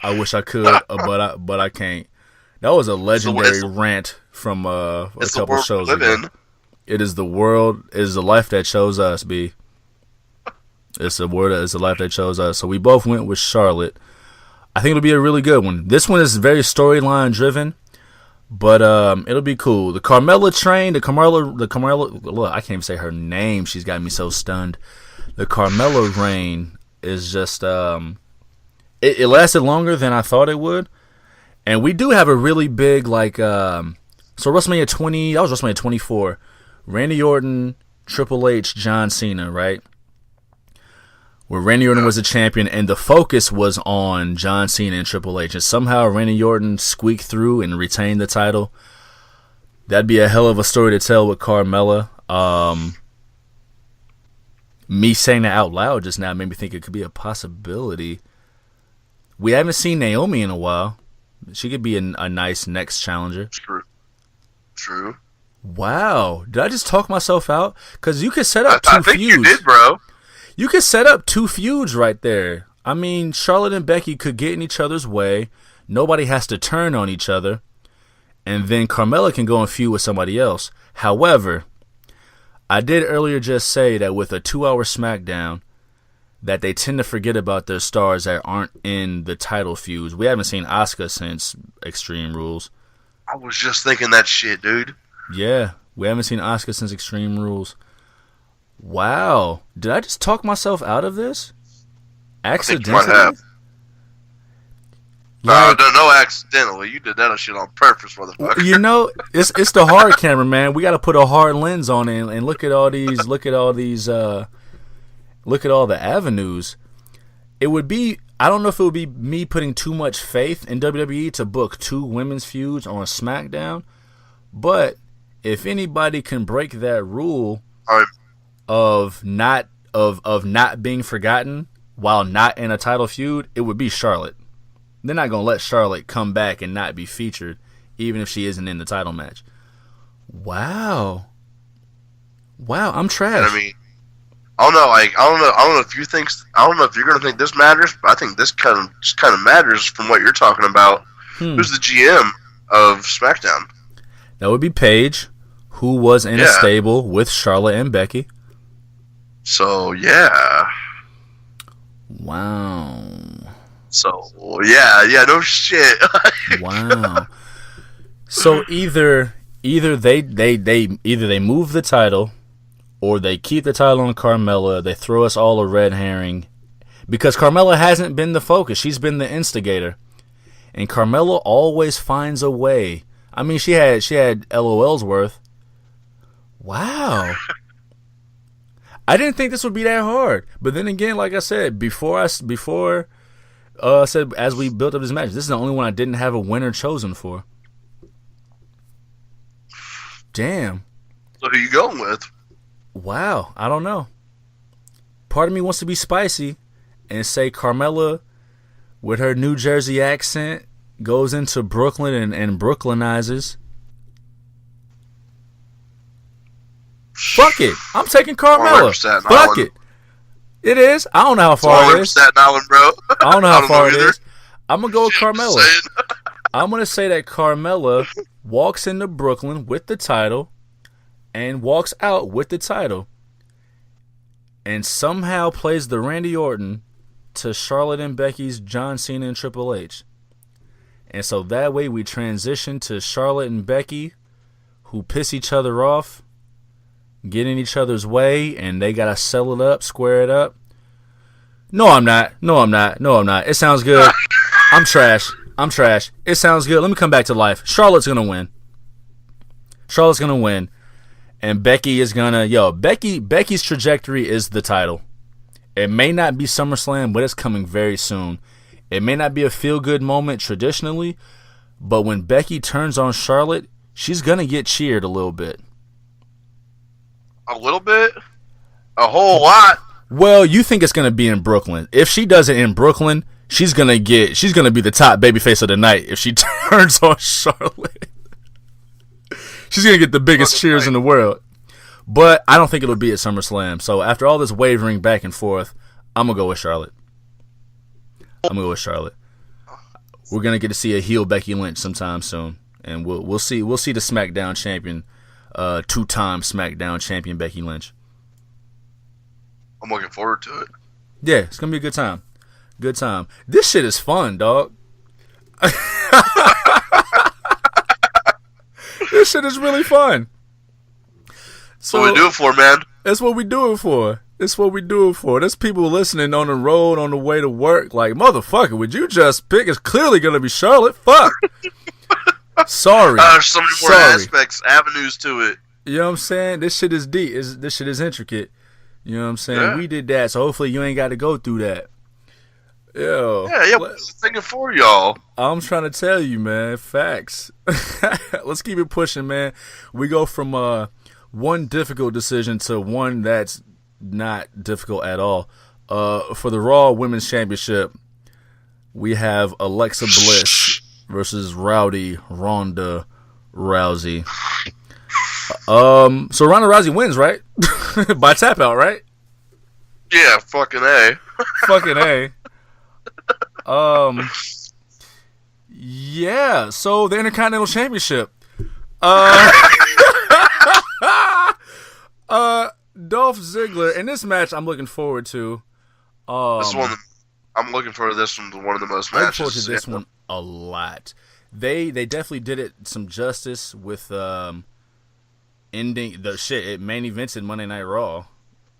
I wish I could, but I can't. That was a legendary rant from a couple shows ago. It is the world. It is the life that chose us, B. It's the life that chose us. So we both went with Charlotte. I think it'll be a really good one. This one is very storyline driven, but it'll be cool. The Carmella train, the Carmella. Look, I can't even say her name. She's got me so stunned. The Carmella reign is just it lasted longer than I thought it would, and we do have a really big so WrestleMania 20. That was WrestleMania 24. Randy Orton, Triple H, John Cena, right? Where Randy Orton was the champion, and the focus was on John Cena and Triple H. And somehow Randy Orton squeaked through and retained the title. That'd be a hell of a story to tell with Carmella. Me saying that out loud just now made me think it could be a possibility. We haven't seen Naomi in a while. She could be a nice next challenger. True. Wow. Did I just talk myself out? Because you could set up two feuds. I think you did, bro. You could set up two feuds right there. I mean, Charlotte and Becky could get in each other's way. Nobody has to turn on each other. And then Carmella can go and feud with somebody else. However, I did earlier just say that with a 2-hour SmackDown, that they tend to forget about their stars that aren't in the title feuds. We haven't seen Asuka since Extreme Rules. I was just thinking that shit, dude. Yeah, we haven't seen Asuka since Extreme Rules. Wow. Did I just talk myself out of this? Accidentally? I think you might have. No, accidentally. You did that shit on purpose, motherfucker. You know, it's the hard camera, man. We got to put a hard lens on it and look at all these, look at all the avenues. It would be, I don't know if it would be me putting too much faith in WWE to book two women's feuds on SmackDown, but if anybody can break that rule of not being forgotten while not in a title feud, it would be Charlotte. They're not going to let Charlotte come back and not be featured, even if she isn't in the title match. Wow, I'm trash. I mean, I don't know. I don't know if you think. I don't know if you're going to think this matters, but I think this kind of matters from what you're talking about. Who's the GM of SmackDown? That would be Paige, who was in a stable with Charlotte and Becky. So yeah. Wow. So yeah, no shit. Wow. So either they move the title, or they keep the title on Carmella. They throw us all a red herring, because Carmella hasn't been the focus. She's been the instigator, and Carmella always finds a way. I mean, she had LOL's worth. Wow. I didn't think this would be that hard, but then again, like I said before, I said as we built up this match, this is the only one I didn't have a winner chosen for. Damn. So who you going with? Wow, I don't know. Part of me wants to be spicy and say Carmella, with her New Jersey accent, goes into Brooklyn and Brooklynizes. Fuck it. I'm taking Carmella. Fuck it. It is. I don't know how far it is. Staten Island, bro. I don't know how far it is. I'm going to go with Carmella. I'm going to say that Carmella walks into Brooklyn with the title and walks out with the title, and somehow plays the Randy Orton to Charlotte and Becky's John Cena and Triple H. And so that way we transition to Charlotte and Becky, who piss each other off, get in each other's way, and they got to settle it up, square it up. No, I'm not. It sounds good. I'm trash. It sounds good. Let me come back to life. Charlotte's going to win. And Becky is gonna Becky's trajectory is the title. It may not be SummerSlam, but it's coming very soon. It may not be a feel-good moment traditionally, but when Becky turns on Charlotte, she's gonna get cheered a little bit. A little bit? A whole lot? Well, you think it's gonna be in Brooklyn. If she does it in Brooklyn, she's gonna be the top babyface of the night if she turns on Charlotte. She's gonna get the biggest cheers in the world. But I don't think it'll be at SummerSlam. So after all this wavering back and forth, I'm gonna go with Charlotte. We're gonna get to see a heel Becky Lynch sometime soon, and we'll see the SmackDown champion, 2-time SmackDown champion Becky Lynch. I'm looking forward to it. Yeah, it's gonna be a good time. Good time. This shit is fun, dog. This shit is really fun. So what we do it for, man. That's what we do it for. There's people listening on the road on the way to work like, motherfucker, would you just pick? It's clearly going to be Charlotte. Fuck. Sorry. There's so many more avenues to it. You know what I'm saying? This shit is deep. This shit is intricate. You know what I'm saying? Yeah. We did that, so hopefully you ain't got to go through that. Yeah, what's thinking for y'all? I'm trying to tell you, man. Facts. Let's keep it pushing, man. We go from one difficult decision to one that's not difficult at all. For the Raw Women's Championship, we have Alexa Bliss versus Rowdy Ronda Rousey. So Ronda Rousey wins, right? By tap out, right? Yeah, fucking A. Fucking A. Yeah, so the Intercontinental Championship. Dolph Ziggler in this match I'm looking forward to. This one I'm looking forward to this one, one of the most matches. I look forward to this one a lot. They definitely did it some justice with ending the shit. It main evented Monday Night Raw.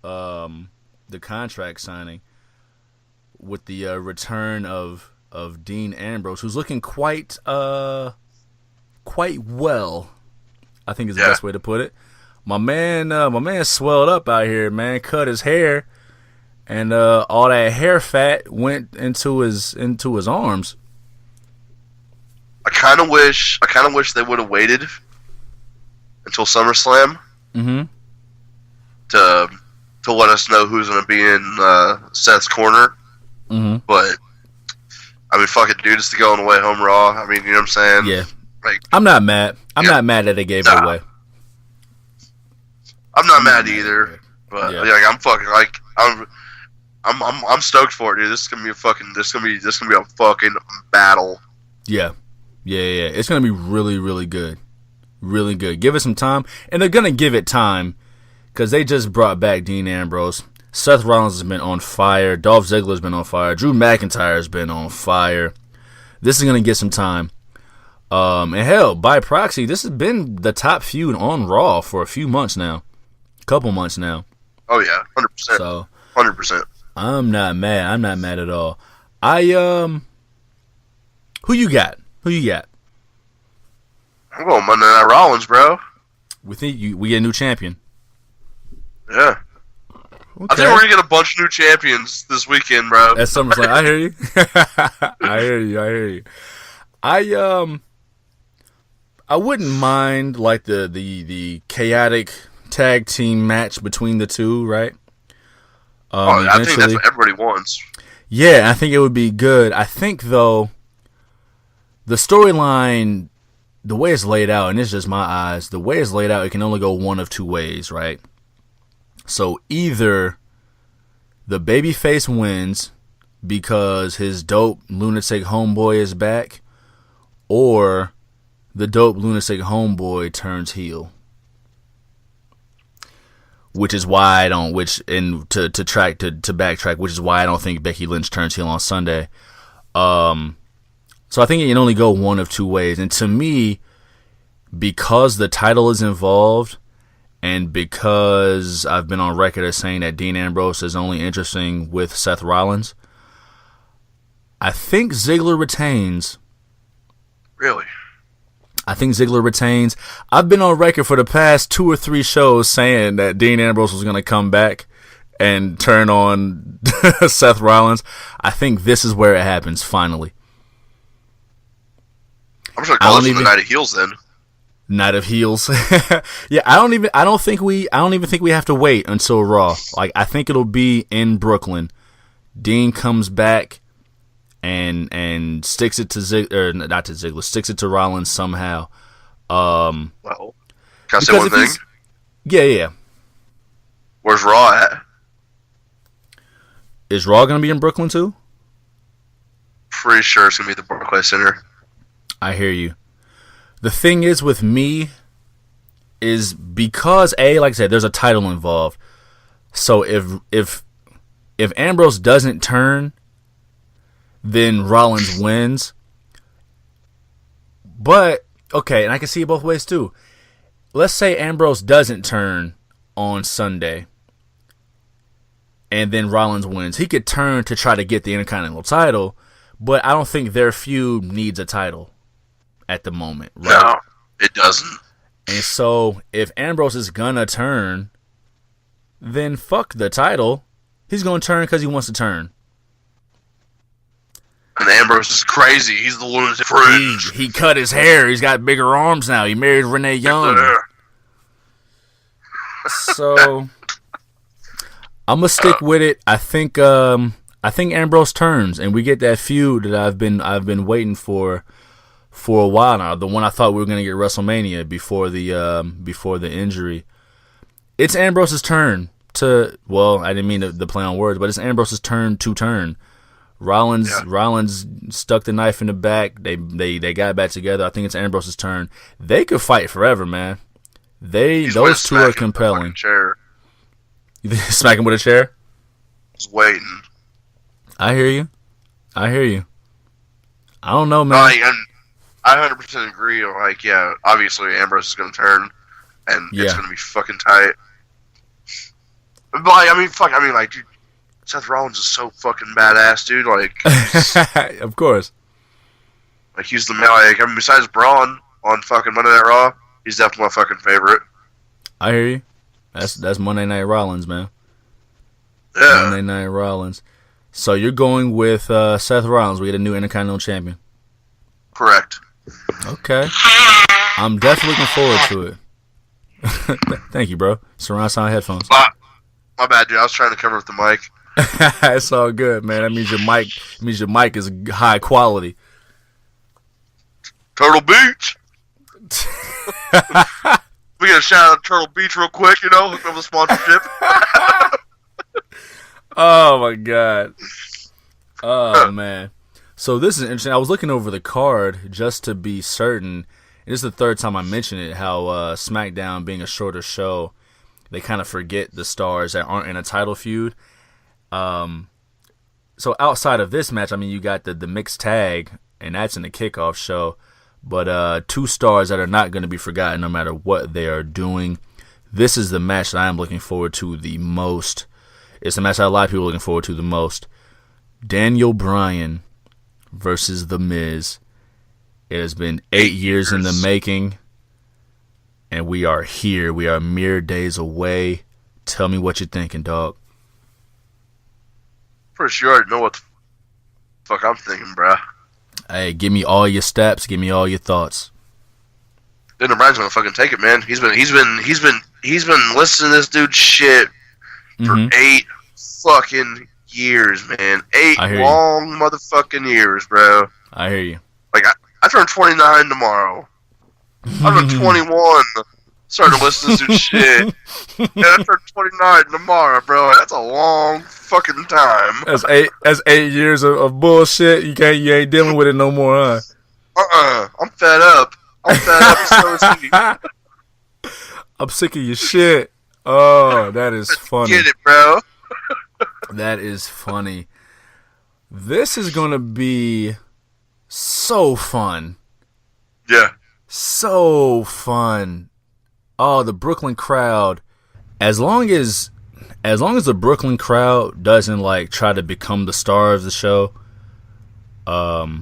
The contract signing with the return of Dean Ambrose, who's looking quite well, I think is the best way to put it. My man swelled up out here, man. Cut his hair, and all that hair fat went into his arms. I kind of wish they would have waited until SummerSlam to let us know who's going to be in Seth's corner. Mm-hmm. But I mean, fuck it, dude. It's the going away home Raw. I mean, you know what I'm saying? Yeah. Like, I'm not mad. I'm not mad that they gave it away. I'm not mad either. But like, I'm fucking like I'm stoked for it, dude. This is gonna be a fucking battle. Yeah. It's gonna be really, really good. Really good. Give it some time, and they're gonna give it time because they just brought back Dean Ambrose. Seth Rollins has been on fire. Dolph Ziggler's been on fire. Drew McIntyre has been on fire. This is going to get some time. And hell, by proxy, this has been the top feud on Raw for a few months now. Couple months now. Oh, yeah. 100%. So, 100%. I'm not mad. I'm not mad at all. Who you got? I'm going Monday Night Rollins, bro. We get a new champion. Yeah. Okay. I think we're going to get a bunch of new champions this weekend, bro. At SummerSlam. I hear you. I hear you. I wouldn't mind like the chaotic tag team match between the two, right? I think that's what everybody wants. Yeah, I think it would be good. I think, though, the storyline, the way it's laid out, and it's just my eyes, the way it's laid out, it can only go one of two ways, right? So either the babyface wins because his dope lunatic homeboy is back, or the dope lunatic homeboy turns heel. Which is why I don't. To backtrack, which is why I don't think Becky Lynch turns heel on Sunday. So I think it can only go one of two ways, and to me, because the title is involved. And because I've been on record as saying that Dean Ambrose is only interesting with Seth Rollins, I think Ziggler retains. Really? I think Ziggler retains. I've been on record for the past 2 or 3 shows saying that Dean Ambrose was going to come back and turn on Seth Rollins. I think this is where it happens finally. I'm just gonna call this the Night of Heels then. Night of Heels. Yeah, I don't even think we have to wait until Raw. Like, I think it'll be in Brooklyn. Dean comes back and sticks it to Ziggler, sticks it to Rollins somehow. Well, can I say one thing? Yeah. Where's Raw at? Is Raw gonna be in Brooklyn too? Pretty sure it's gonna be at the Barclays Center. I hear you. The thing is with me is because like I said, there's a title involved. So if Ambrose doesn't turn, then Rollins wins. But okay, and I can see it both ways too. Let's say Ambrose doesn't turn on Sunday, and then Rollins wins. He could turn to try to get the Intercontinental title, but I don't think their feud needs a title at the moment, right? No, it doesn't. And so, if Ambrose is gonna turn, then fuck the title. He's gonna turn because he wants to turn. And Ambrose is crazy. He's the lunatic fringe. He cut his hair. He's got bigger arms now. He married Renee Young. So, I'm gonna stick with it. I think Ambrose turns, and we get that feud that I've been waiting for a while now. The one I thought we were gonna get WrestleMania before the injury. It's Ambrose's turn to. Well, I didn't mean to play on words, but it's Ambrose's turn to turn. Rollins stuck the knife in the back. They got back together. I think it's Ambrose's turn. They could fight forever, man. Those two are compelling. You smack him with a chair? He's waiting. I hear you. I don't know, man. I 100% agree. Like, yeah, obviously Ambrose is going to turn, and it's going to be fucking tight. But like, dude, Seth Rollins is so fucking badass, dude. Like, of course. Like, he's the man. Like, I mean, besides Braun on fucking Monday Night Raw, he's definitely my fucking favorite. I hear you. That's Monday Night Rollins, man. Yeah. Monday Night Rollins. So you're going with Seth Rollins. We get a new Intercontinental Champion. Correct. Okay. I'm definitely looking forward to it. Thank you, bro. Surround sound headphones. My bad, dude. I was trying to cover up the mic. It's all good, man. That means your mic is high quality. Turtle Beach. We gotta shout out Turtle Beach real quick, hook up a sponsorship. Oh my god. Oh man. So this is interesting. I was looking over the card just to be certain. And this is the third time I mention it, how SmackDown being a shorter show, they kind of forget the stars that aren't in a title feud. So outside of this match, I mean, you got the mixed tag, and that's in the kickoff show. But 2 stars that are not going to be forgotten no matter what they are doing. This is the match that I am looking forward to the most. It's the match that a lot of people are looking forward to the most. Daniel Bryan versus The Miz. It has been 8 years in the making, and we are here. We are mere days away. Tell me what you're thinking, dog. Pretty sure I already know what the fuck I'm thinking, bruh. Hey, give me all your steps. Give me all your thoughts. Daniel Bryan's gonna fucking take it, man. He's been listening to this dude's shit for 8 fucking years, man. 8 long motherfucking years, bro. I hear you. Like, I turn 29 tomorrow. I'm 21. Started listening to this shit. And I turn 29 tomorrow, bro. That's a long fucking time. That's 8 years of bullshit. You ain't dealing with it no more, huh? I'm fed up. So is he. I'm sick of your shit. Oh, that is funny. Get it, bro. That is funny. This is gonna be so fun. Yeah. So fun. Oh, the Brooklyn crowd. As long as the Brooklyn crowd doesn't try to become the star of the show,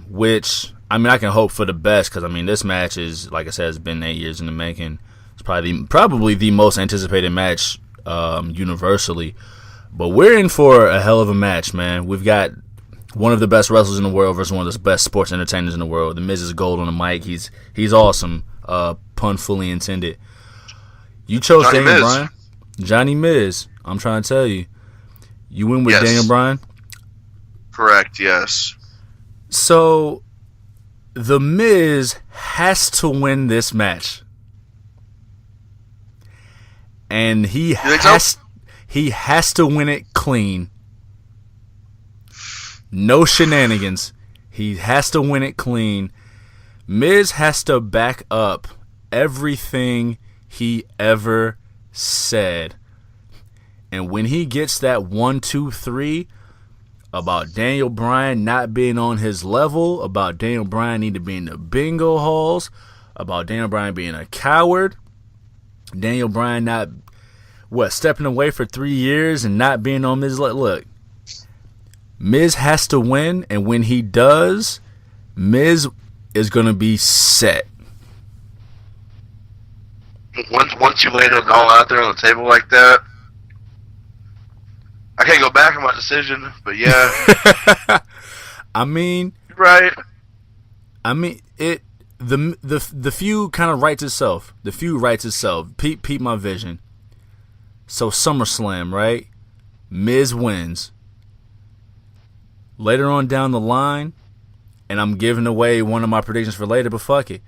which I mean, I can hope for the best because, I mean, this match is, like I said, it's been 8 years in the making. It's probably the most anticipated match universally. But we're in for a hell of a match, man. We've got one of the best wrestlers in the world versus one of the best sports entertainers in the world. The Miz is gold on the mic. He's awesome. Pun fully intended. You chose Daniel Bryan. Johnny Miz. I'm trying to tell you. You win with Daniel Bryan? Correct, yes. So, The Miz has to win this match. And he has to win it clean. No shenanigans. He has to win it clean. Miz has to back up everything he ever said. And when he gets that 1, 2, 3 about Daniel Bryan not being on his level, about Daniel Bryan need to be in the bingo halls, about Daniel Bryan being a coward, Daniel Bryan not stepping away for 3 years and not being on Miz. Look, Miz has to win, and when he does, Miz is gonna be set. Once you lay it all out there on the table like that, I can't go back on my decision. But yeah, I mean, right? I mean it. The feud kind of writes itself. The feud writes itself. Peep my vision. So SummerSlam, right? Miz wins. Later on down the line, and I'm giving away one of my predictions for later, but fuck it.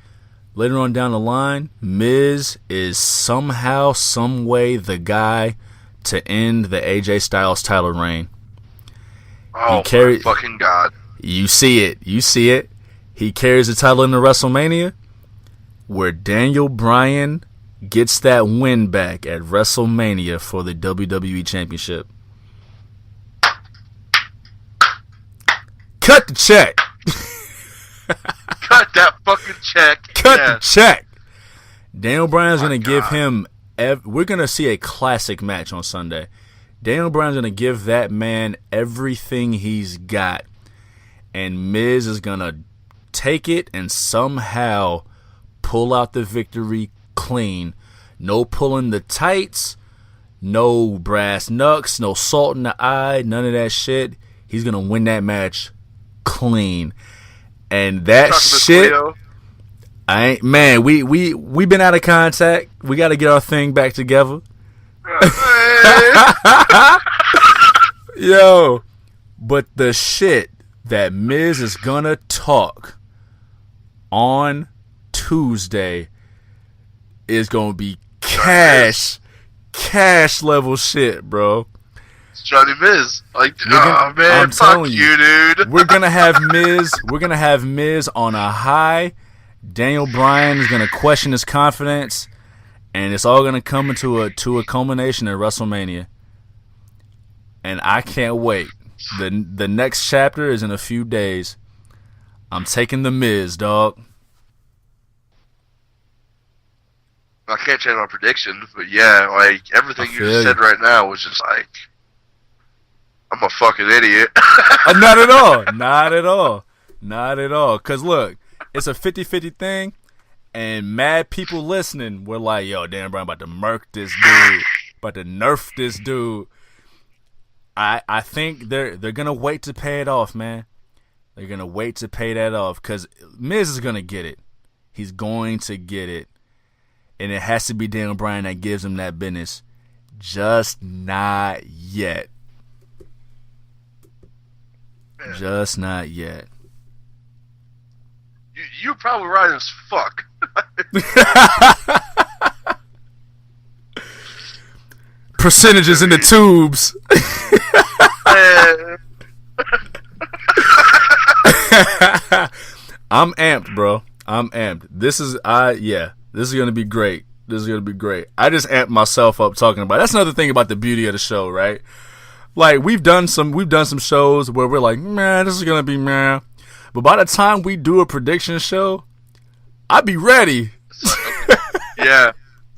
Later on down the line, Miz is somehow, some way the guy to end the AJ Styles title reign. Oh, my fucking God. You see it. He carries the title into WrestleMania, where Daniel Bryan gets that win back at WrestleMania for the WWE Championship. Cut the check. Cut that fucking check. Cut the check. Daniel Bryan's going to give him... We're going to see a classic match on Sunday. Daniel Bryan's going to give that man everything he's got. And Miz is going to take it and somehow pull out the victory clean. No pulling the tights. No brass knucks. No salt in the eye. None of that shit. He's going to win that match clean. And that shit... Man, we been out of contact. We got to get our thing back together. Yo, but the shit that Miz is gonna talk on Tuesday is gonna be cash level shit, bro. It's Johnny Miz. Like, man, I'm fuck you, dude. We're gonna have Miz on a high. Daniel Bryan is going to question his confidence, and it's all going to come into a culmination at WrestleMania. And I can't wait. The next chapter is in a few days. I'm taking the Miz, dog. I can't change my prediction, but yeah, like, everything you just said right now was just like, I'm a fucking idiot. Not at all. Not at all. Not at all. Because, look, it's a 50-50 thing, and mad people listening were like, yo, Dan Bryan about to murk this dude, about to nerf this dude. I think they're going to wait to pay it off, man. They're going to wait to pay that off, because Miz is going to get it. He's going to get it. And it has to be Daniel Bryan that gives him that business. Just not yet. Just not yet. You're probably right as fuck. Percentages in the tubes. I'm amped, bro. I'm amped. This is gonna be great. I just amped myself up talking about it. That's another thing about the beauty of the show, right? Like we've done some shows where we're like, man, this is gonna be man. But by the time we do a prediction show, I'll be ready. Yeah,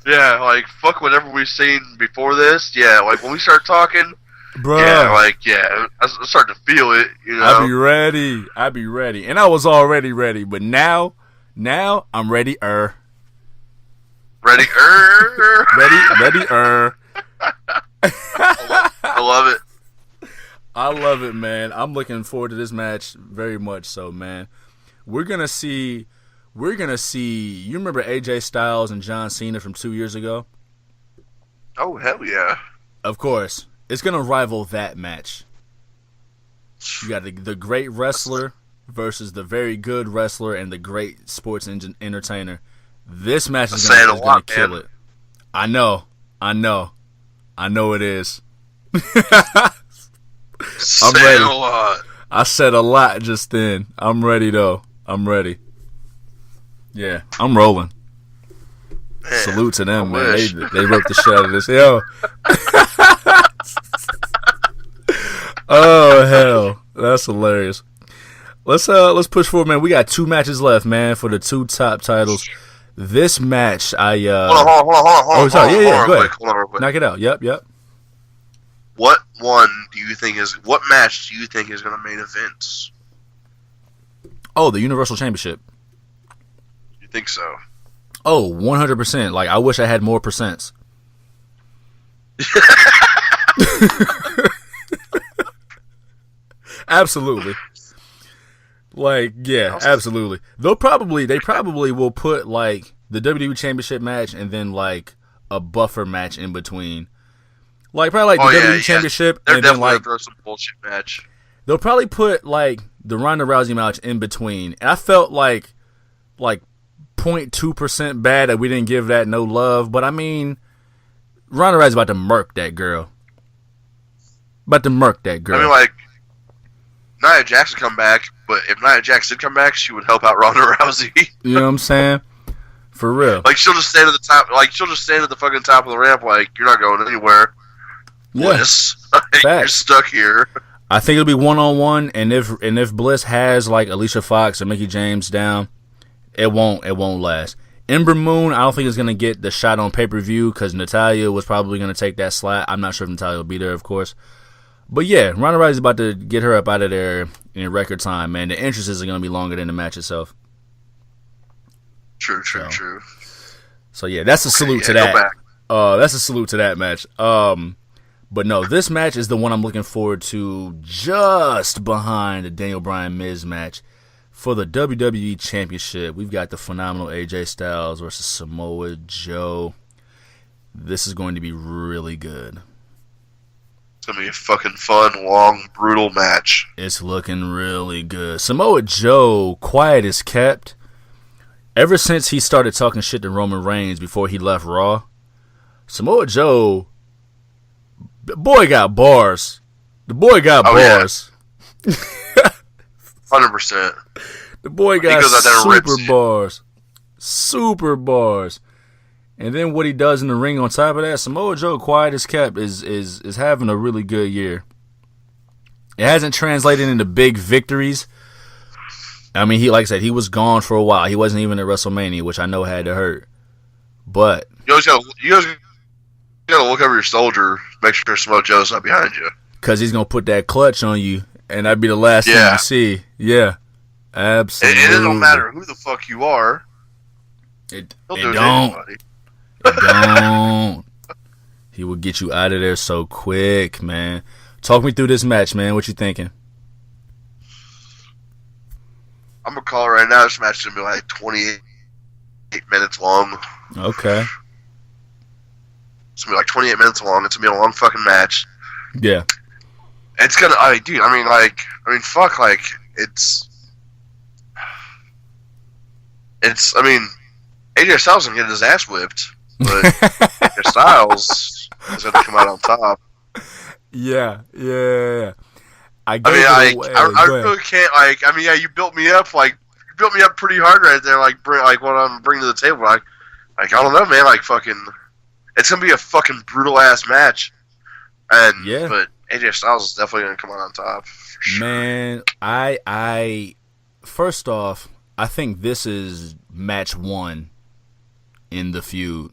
like fuck whatever we've seen before this. Yeah, like when we start talking, Bruh. I'm starting to feel it, you know. I be ready. And I was already ready, but now I'm ready. Ready? Ready. I love it. I love it, man. I'm looking forward to this match very much so, man. We're gonna see. You remember AJ Styles and John Cena from 2 years ago? Oh, hell yeah. Of course. It's gonna rival that match. You got the great wrestler versus the very good wrestler and the great sports entertainer. This match is gonna kill it. I know it is. I'm ready. A lot. I said a lot just then. I'm ready though. I'm ready. Yeah, I'm rolling. Man, salute to them, man. They wrote the shit out of this. Yo. Oh hell, that's hilarious. Let's push forward, man. We got 2 matches left, man, for the 2 top titles. This match, Hold on. Oh, sorry. Yeah. Go ahead. Hold on real quick. Knock it out. Yep. What match do you think is going to main event? Oh, the Universal Championship. You think so? Oh, 100%. Like, I wish I had more percents. Absolutely. Like, yeah, absolutely. They probably will put, like, the WWE Championship match and then, like, a buffer match in between. Like, probably, like, the WWE Championship They're and then, like, throw some bullshit match. They'll probably put, like, the Ronda Rousey match in between. And I felt like 0.2% bad that we didn't give that no love. But, I mean, Ronda Rousey's about to murk that girl. I mean, like, Nia Jax would come back, but if Nia Jax did come back, she would help out Ronda Rousey. You know what I'm saying? For real. Like, she'll just stand at the top. Like, she'll just stand at the fucking top of the ramp. Like, you're not going anywhere. Bliss, you're stuck here. I think it'll be 1-on-1, and if Bliss has like Alicia Fox or Mickie James down, it won't last. Ember Moon, I don't think is gonna get the shot on pay-per-view because Natalya was probably gonna take that slot. I'm not sure if Natalya will be there, of course. But yeah, Ronda Rousey's about to get her up out of there in record time, man. The entrances are gonna be longer than the match itself. True. So yeah, that's a salute to that. That's a salute to that match. But no, this match is the one I'm looking forward to, just behind the Daniel Bryan Miz match for the WWE Championship. We've got the phenomenal AJ Styles versus Samoa Joe. This is going to be really good. It's gonna be a fucking fun, long, brutal match. It's looking really good. Samoa Joe, quiet as kept. Ever since he started talking shit to Roman Reigns before he left Raw, Samoa Joe, the boy got bars. The boy got bars. 100%. The boy got super bars. And then what he does in the ring on top of that, Samoa Joe, quiet as kept, is having a really good year. It hasn't translated into big victories. I mean, like I said, he was gone for a while. He wasn't even at WrestleMania, which I know had to hurt. But you guys gotta look over your shoulder, make sure Samoa Joe's not behind you. Because he's gonna put that clutch on you, and that'd be the last thing you see. Yeah, absolutely. It don't matter who the fuck you are. It don't. He will get you out of there so quick, man. Talk me through this match, man. What you thinking? I'm gonna call it right now. This match is gonna be like 28 minutes long. Okay. It's gonna be like 28 minutes long. It's gonna be a long fucking match. Yeah. It's gonna, fuck, like, it's, I mean, AJ Styles is gonna get his ass whipped, but AJ Styles is gonna come out on top. Yeah. I really can't, like, I mean, yeah, you built me up pretty hard right there, like what I'm bringing to the table. Like, I don't know, man, like, fucking, it's gonna be a fucking brutal ass match. And, yeah. But AJ Styles is definitely gonna come out on top. For sure. Man, I first off, I think this is match 1 in the feud.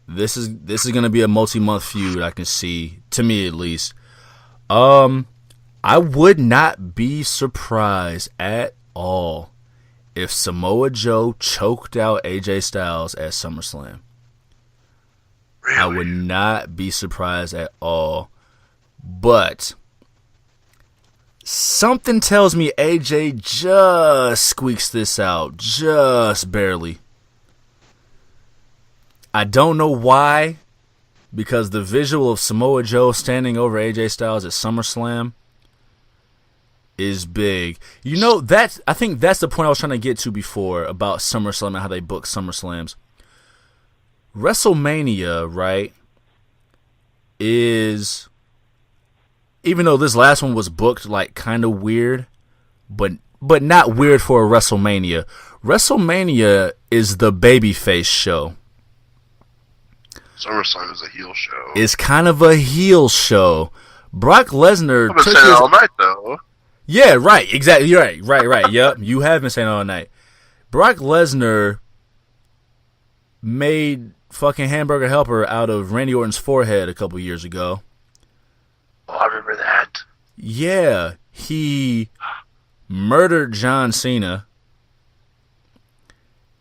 This is going to be a multi-month feud. I can see, to me at least. I would not be surprised at all if Samoa Joe choked out AJ Styles at SummerSlam. Really? I would not be surprised at all. But something tells me AJ just squeaks this out. Just barely. I don't know why. Because the visual of Samoa Joe standing over AJ Styles at SummerSlam is big. You know, I think that's the point I was trying to get to before about SummerSlam and how they book SummerSlams. WrestleMania, right, is, even though this last one was booked like kind of weird, but not weird for a WrestleMania. WrestleMania is the babyface show. SummerSlam is a heel show. It's kind of a heel show. Brock Lesnar. I've been saying it all night, though. Yeah, right. Exactly. You're right. Right. Yep. You have been saying it all night. Brock Lesnar made fucking Hamburger Helper out of Randy Orton's forehead a couple years ago. Oh, I remember that. Yeah. He murdered John Cena.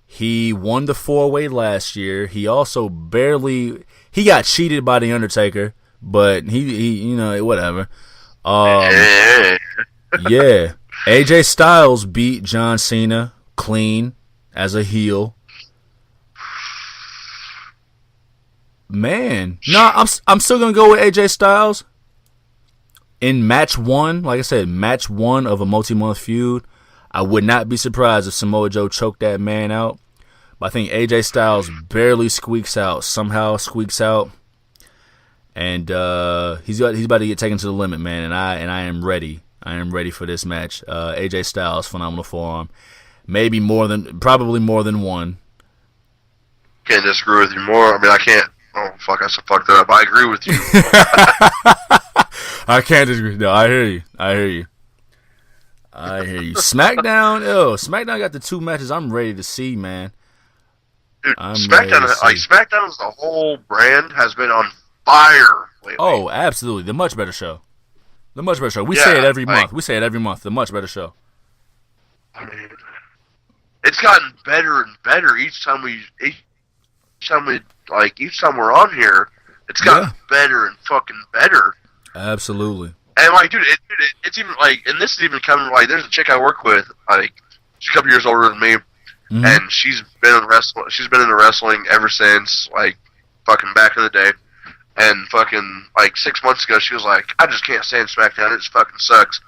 He won the 4-way last year. He also he got cheated by The Undertaker, but he you know, whatever. Yeah. AJ Styles beat John Cena clean as a heel. Man, no, I'm still gonna go with AJ Styles in match 1. Like I said, match 1 of a multi-month feud. I would not be surprised if Samoa Joe choked that man out. But I think AJ Styles barely somehow squeaks out. And he's about to get taken to the limit, man. And I am ready. I am ready for this match. AJ Styles, phenomenal forearm. Probably more than one. Can't disagree with you more. I mean, I can't. Oh, fuck, I fucked that up. I agree with you. I can't disagree. No, I hear you. SmackDown, SmackDown got the 2 matches I'm ready to see, man. Dude, SmackDown as the whole brand has been on fire lately. Oh, absolutely. The much better show. We say it every month. The much better show. I mean, it's gotten better and better each time we're on here. It's gotten better and fucking better. Absolutely. And like, dude, it's even like, and this is even coming like, there's a chick I work with, like, she's a couple years older than me, and she's been into wrestling ever since, like, fucking back in the day. And fucking like 6 months ago, she was like, I just can't stand SmackDown. It just fucking sucks.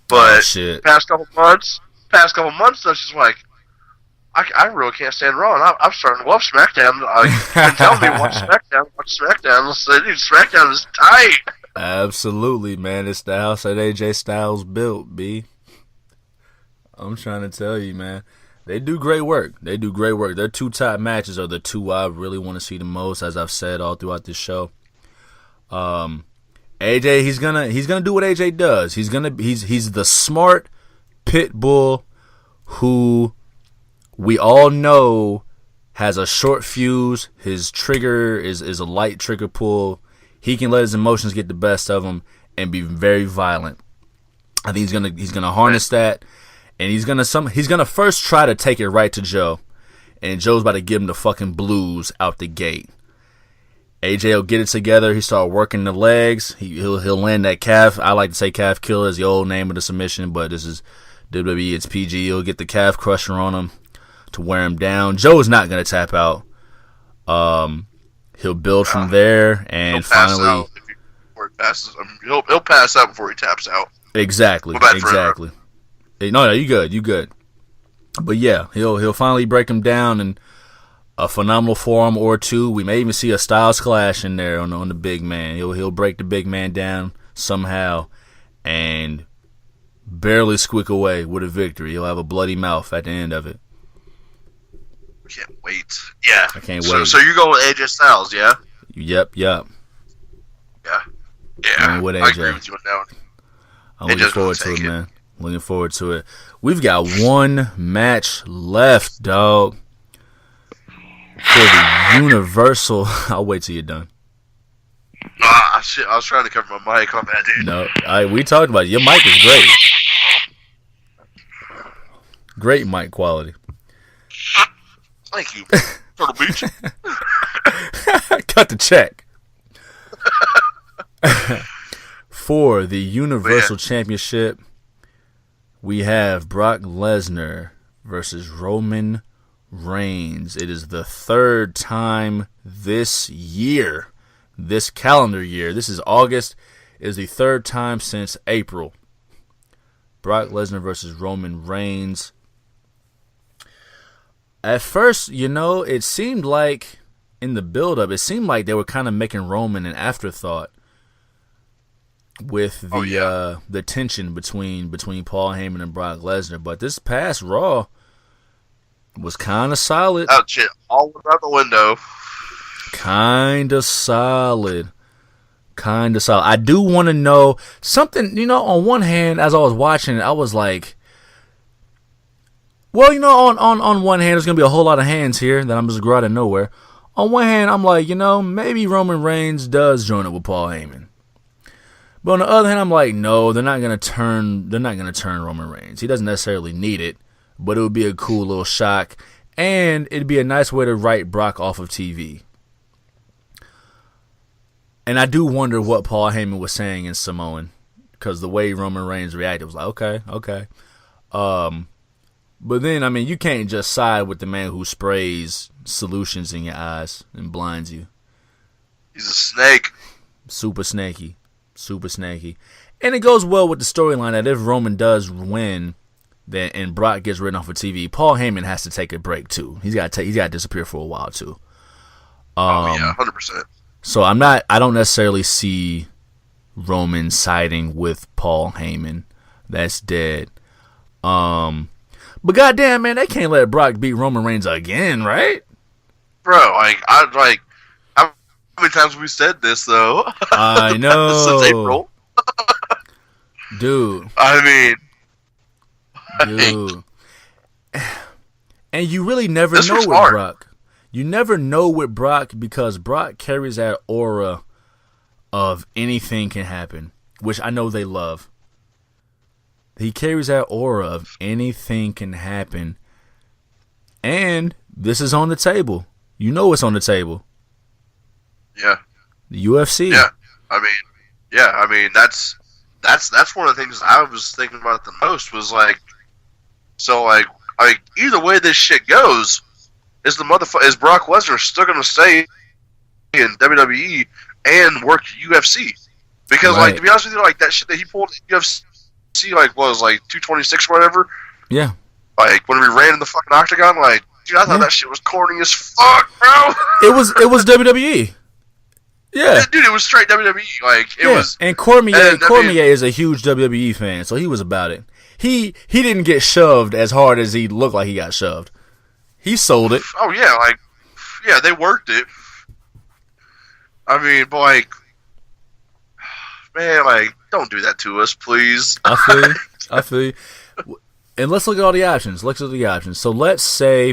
But past couple months, though, she's like, I really can't stand Raw, and I'm starting to love SmackDown. Been telling me watch SmackDown. I said, dude, SmackDown is tight. Absolutely, man. It's the house that AJ Styles built, B. I'm trying to tell you, man. They do great work. Their 2 top matches are the 2 I really want to see the most, as I've said all throughout this show. AJ, he's gonna do what AJ does. He's the smart pit bull who we all know has a short fuse. His trigger is a light trigger pull. He can let his emotions get the best of him and be very violent. I think he's gonna harness that, and he's gonna first try to take it right to Joe, and Joe's about to give him the fucking blues out the gate. AJ will get it together. He start working the legs. He'll land that calf. I like to say calf killer is the old name of the submission, but this is WWE. It's PG. He'll get the calf crusher on him to wear him down. Joe is not going to tap out. He'll build from there, and finally he'll pass out before he taps out. Exactly. No, you good. But yeah, he'll finally break him down, and a phenomenal forearm or 2. We may even see a Styles Clash in there on the big man. He'll break the big man down somehow and barely squeak away with a victory. He'll have a bloody mouth at the end of it. Can't wait. Yeah. I can't wait. So you go with AJ Styles, yeah? Yep. Yeah. I'm with AJ. I agree with you on that one. I'm looking forward to it, man. Looking forward to it. We've got 1 match left, dog. For the Universal, I'll wait till you're done. Shit, I was trying to cover my mic. My bad, dude. No, we talked about it. Your mic is great. Great mic quality. Thank you. Turtle Beach. Cut the check. For the Universal Championship, we have Brock Lesnar versus Roman Reigns. It is the third time this year, this calendar year. This is August. It is the third time since April. Brock Lesnar versus Roman Reigns. At first, it seemed like in the build-up, it seemed like they were kind of making Roman an afterthought with the tension between Paul Heyman and Brock Lesnar. But this past Raw was kind of solid. Oh, shit. All out the window. Kind of solid. I do want to know something, on one hand, as I was watching it, I was like, well, on one hand, there's going to be a whole lot of hands here that I'm just going out of nowhere. On one hand, I'm like, maybe Roman Reigns does join up with Paul Heyman. But on the other hand, I'm like, no, they're not going to turn Roman Reigns. He doesn't necessarily need it, but it would be a cool little shock, and it'd be a nice way to write Brock off of TV. And I do wonder what Paul Heyman was saying in Samoan, because the way Roman Reigns reacted was like, okay. But then, you can't just side with the man who sprays solutions in your eyes and blinds you. He's a snake. Super snaky. And it goes well with the storyline that if Roman does win and Brock gets written off of TV, Paul Heyman has to take a break too. He's got to disappear for a while too. 100%. So I don't necessarily see Roman siding with Paul Heyman. That's dead. But goddamn, man, they can't let Brock beat Roman Reigns again, right? Bro, how many times have we said this, though? I know. Since April. Dude. Dude. And you really never know with Brock. You never know with Brock because Brock carries that aura of anything can happen, which I know they love. He carries that aura of anything can happen. And this is on the table. You know it's on the table. Yeah. The UFC. Yeah. That's one of the things I was thinking about the most was either way this shit goes, is Brock Lesnar still going to stay in WWE and work UFC? Because to be honest with you, that shit that he pulled in UFC, 226 or whatever. Yeah. When we ran in the fucking octagon, dude, I thought that shit was corny as fuck, bro. It was WWE. Yeah. Dude, it was straight WWE. It was. And Cormier is a huge WWE fan, so he was about it. He didn't get shoved as hard as he looked like he got shoved. He sold it. Oh yeah, they worked it. Man, don't do that to us, please. I feel you. And let's look at all the options. So let's say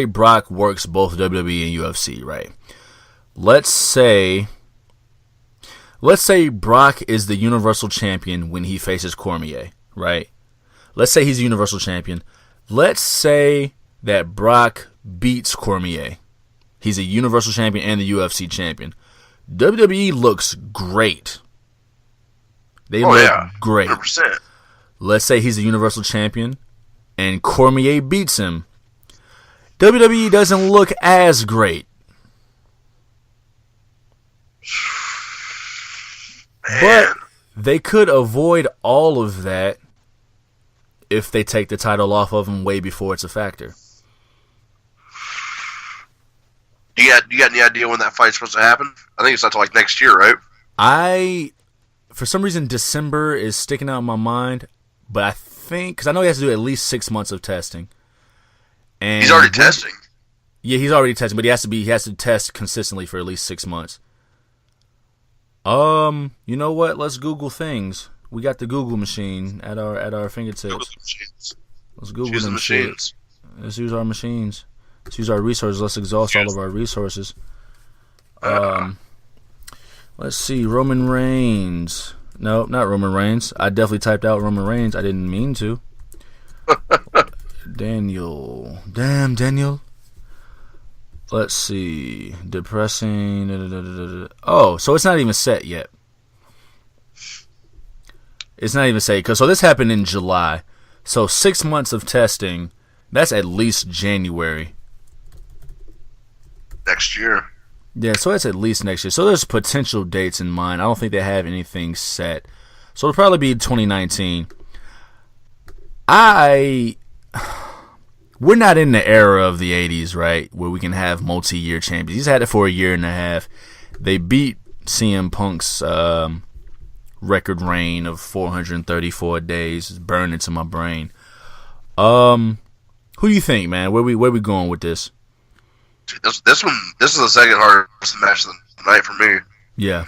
Brock works both WWE and UFC, right? Let's say Brock is the Universal Champion when he faces Cormier, right? Let's say he's a Universal Champion. Let's say that Brock beats Cormier. He's a Universal Champion and the UFC Champion. WWE looks great. They look great. 100%. Let's say he's a Universal Champion and Cormier beats him. WWE doesn't look as great. Man. But they could avoid all of that if they take the title off of him way before it's a factor. Do you got any idea when that fight's supposed to happen? I think it's not until next year, right? For some reason, December is sticking out in my mind, but I think, because I know he has to do at least 6 months of testing. And he's already testing. Yeah, he's already testing, but he has to test consistently for at least 6 months. You know what? Let's Google things. We got the Google machine at our fingertips. Let's Google them machines. Let's use our machines. Let's use our resources. Let's exhaust all of our resources. Let's see. Roman Reigns. No, not Roman Reigns. I definitely typed out Roman Reigns. I didn't mean to. Daniel. Damn, Daniel. Let's see. Depressing. Oh, so it's not even set yet. It's not even set. So this happened in July. So 6 months of testing. That's at least January. Next year. Yeah, so that's at least next year. So there's potential dates in mind. I don't think they have anything set. So it'll probably be 2019. We're not in the era of the 80s, right, where we can have multi-year champions. He's had it for a year and a half. They beat CM Punk's record reign of 434 days. It's burned into my brain. Who do you think, man? Where we going with this? This is the second hardest match of the night for me. Yeah.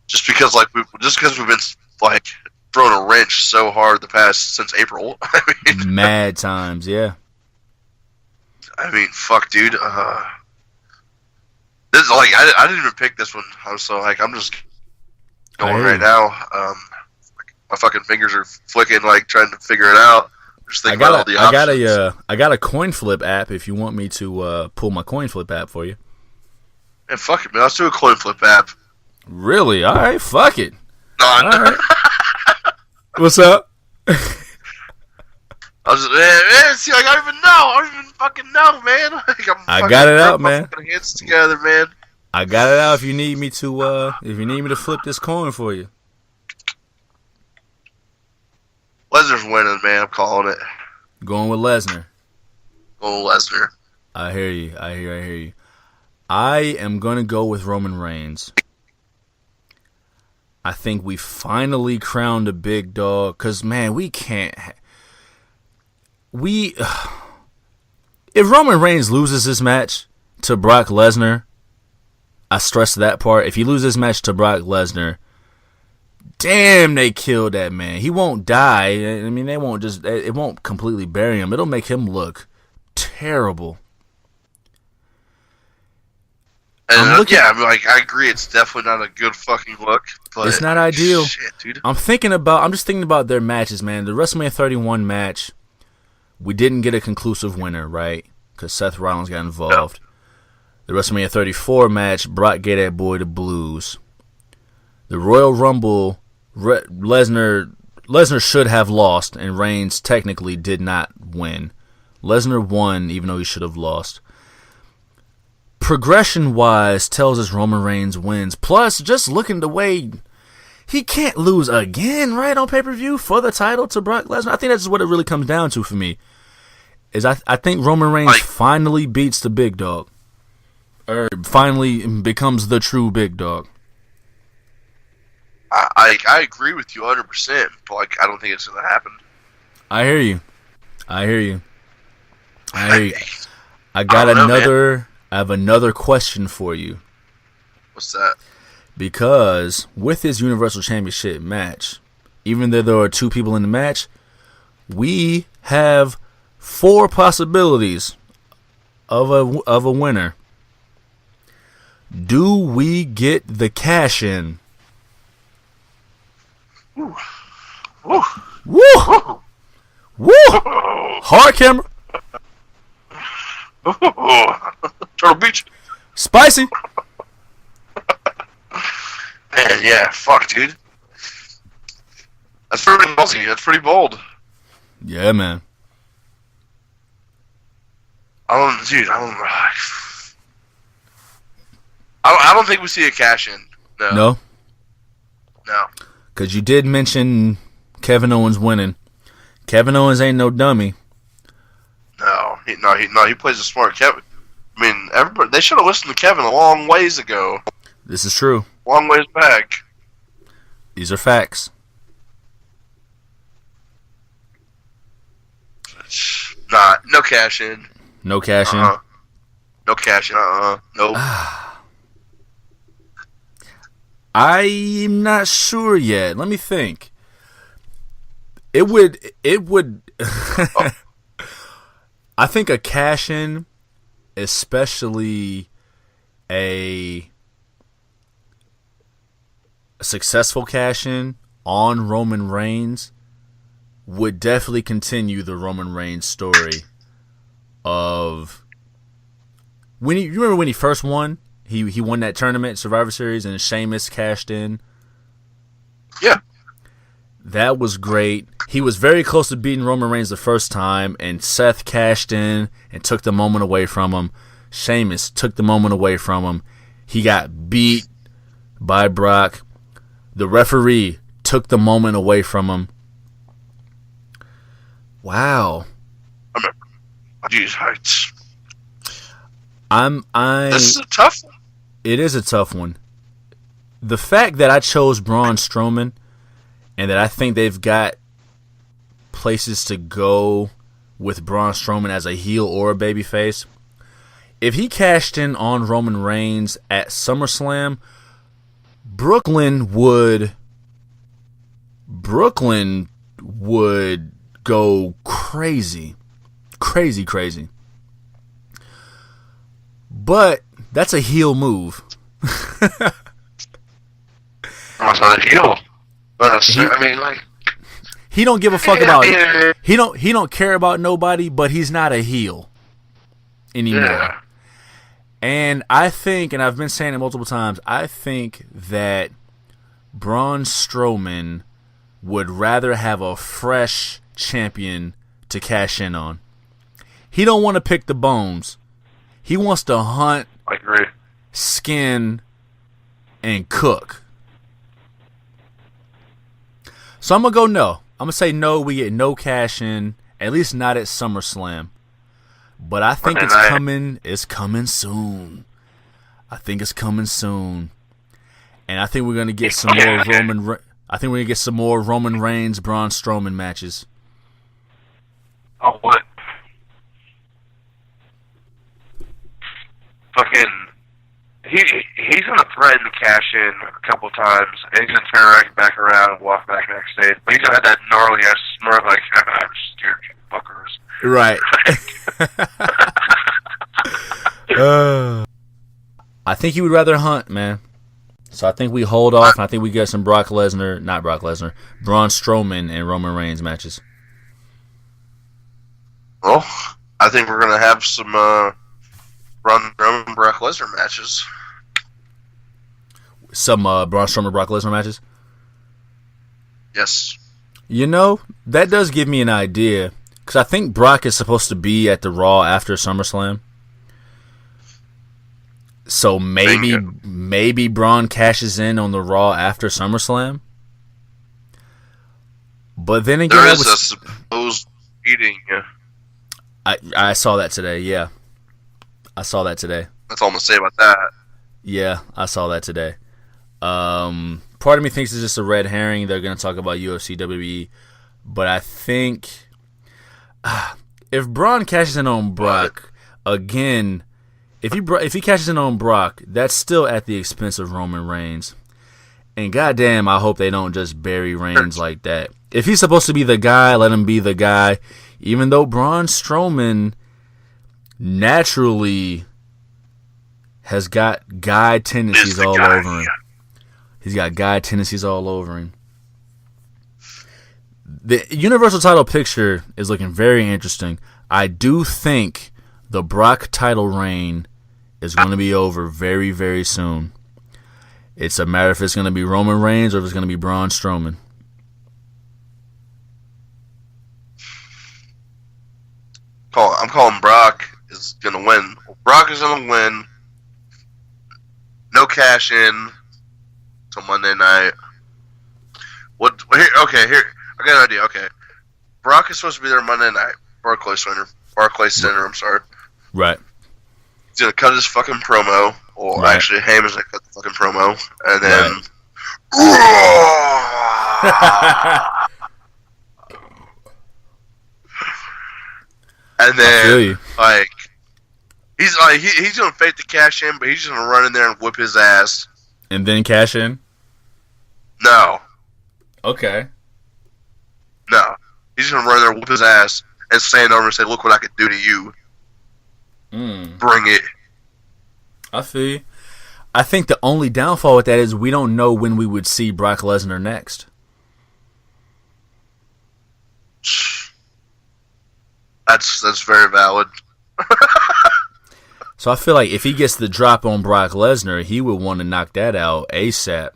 Just because we've been like throwing a wrench so hard since April. I mean, mad times, yeah. I mean, fuck, dude. This is like I didn't even pick this one, so like I'm just going right now. My fucking fingers are flicking, like trying to figure it out. Just thinking about all the options. I got a coin flip app. If you want me to pull my coin flip app for you. And fuck it, man. Let's do a coin flip app. Really? All right, fuck it. No, all right. What's up? I was just, man, see, like, I don't even know. I don't even fucking know, man. Like, I got it out, man. My hands together, man. I got it out. If you need me to flip this coin for you. Lesnar's winning, man. I'm calling it. Going with Lesnar. Going with Lesnar. I hear you. I hear you. I am gonna go with Roman Reigns. I think we finally crowned a big dog. Cause man, we can't. If Roman Reigns loses this match to Brock Lesnar, I stress that part. If he loses this match to Brock Lesnar, damn, they killed that man. He won't die. I mean, it won't completely bury him. It'll make him look terrible. And I agree. It's definitely not a good fucking look. But it's not ideal. Shit, dude. I'm just thinking about their matches, man. The WrestleMania 31 match, we didn't get a conclusive winner, right? Because Seth Rollins got involved. No. The WrestleMania 34 match, Brock gave that boy the blues. The Royal Rumble, Lesnar should have lost, and Reigns technically did not win. Lesnar won, even though he should have lost. Progression-wise, tells us Roman Reigns wins. Plus, just looking the way he can't lose again, right, on pay-per-view for the title to Brock Lesnar. I think that's what it really comes down to for me. Is I think Roman Reigns finally beats the big dog, or finally becomes the true big dog. I agree with you 100%, but like I don't think it's gonna happen. I hear you. I have another question for you. What's that? Because with his Universal Championship match, even though there are two people in the match, we have 4 possibilities of a winner. Do we get the cash in? Woo! Woo! Woo! Woo! Hard camera. Turtle Beach. Spicy. Man, yeah, fuck, dude. That's pretty ballsy. That's pretty bold. Yeah, man. I don't think we see a cash in. No. Because you did mention Kevin Owens winning. Kevin Owens ain't no dummy. He plays a smart Kevin. I mean, everybody, they should have listened to Kevin a long ways ago. This is true. Long ways back. These are facts. No cash in. No cash in. No cash in. Nope. I'm not sure yet. Let me think. It would. I think a cash in especially a successful cash-in on Roman Reigns, would definitely continue the Roman Reigns story of when you remember when he first won? He won that tournament, Survivor Series, and Sheamus cashed in. Yeah. That was great. He was very close to beating Roman Reigns the first time, and Seth cashed in and took the moment away from him. Sheamus took the moment away from him. He got beat by Brock. The referee took the moment away from him. Wow. I remember. These heights. This is a tough one. It is a tough one. The fact that I chose Braun Strowman and that I think they've got places to go with Braun Strowman as a heel or a babyface. If he cashed in on Roman Reigns at SummerSlam, Brooklyn would go crazy. Crazy. But that's a heel move. That's not a heel. But he don't give a fuck about he don't care about nobody, but he's not a heel anymore. Yeah. And I think, and I've been saying it multiple times, I think that Braun Strowman would rather have a fresh champion to cash in on. He don't want to pick the bones. He wants to hunt, I agree, skin, and cook. So I'm going to go no. I'm going to say no, we get no cash in, at least not at SummerSlam. But I think it's coming soon. I think it's coming soon. And I think we're going to get some more Roman Reigns, Braun Strowman matches. Oh, what? Fucking, he's gonna threaten to cash in a couple times, and he's gonna turn right back around and walk back backstage. But he's gonna have that gnarly ass smirk, like I'm scared, you fuckers. Right. I think he would rather hunt, man. So I think we hold off, and I think we get some Braun Strowman and Roman Reigns matches. Well, I think we're gonna have some Braun Strowman Brock Lesnar matches. Some Braun Strowman Brock Lesnar matches? Yes. You know, that does give me an idea. Because I think Brock is supposed to be at the Raw after SummerSlam. So maybe Braun cashes in on the Raw after SummerSlam. But then again, there is a supposed meeting. I saw that today, yeah. I saw that today. That's all I'm going to say about that. Yeah, I saw that today. Part of me thinks it's just a red herring. They're going to talk about UFC, WWE. But I think if Braun cashes in on Brock, again, if he cashes in on Brock, that's still at the expense of Roman Reigns. And goddamn, I hope they don't just bury Reigns like that. If he's supposed to be the guy, let him be the guy. Even though Braun Strowman naturally has got guy tendencies all over him. He's got guy tendencies all over him. The Universal title picture is looking very interesting. I do think the Brock title reign is going to be over very, very soon. It's a matter if it's going to be Roman Reigns or if it's going to be Braun Strowman. I'm calling Brock is going to win. Brock is going to win. No cash in till Monday night. What? Here, I got an idea. Okay, Brock is supposed to be there Monday night. Barclays Center. I'm sorry. Right. He's gonna cut his fucking promo. Or right. Actually, Heyman's gonna cut the fucking promo, and then. Right. And then, he's gonna fake the cash in, but he's just gonna run in there and whip his ass. And then cash in? No. Okay. No. He's gonna run in there and whip his ass and stand over and say, "Look what I could do to you." Bring it. I feel you. I think the only downfall with that is we don't know when we would see Brock Lesnar next. That's very valid. So I feel like if he gets the drop on Brock Lesnar, he would want to knock that out ASAP.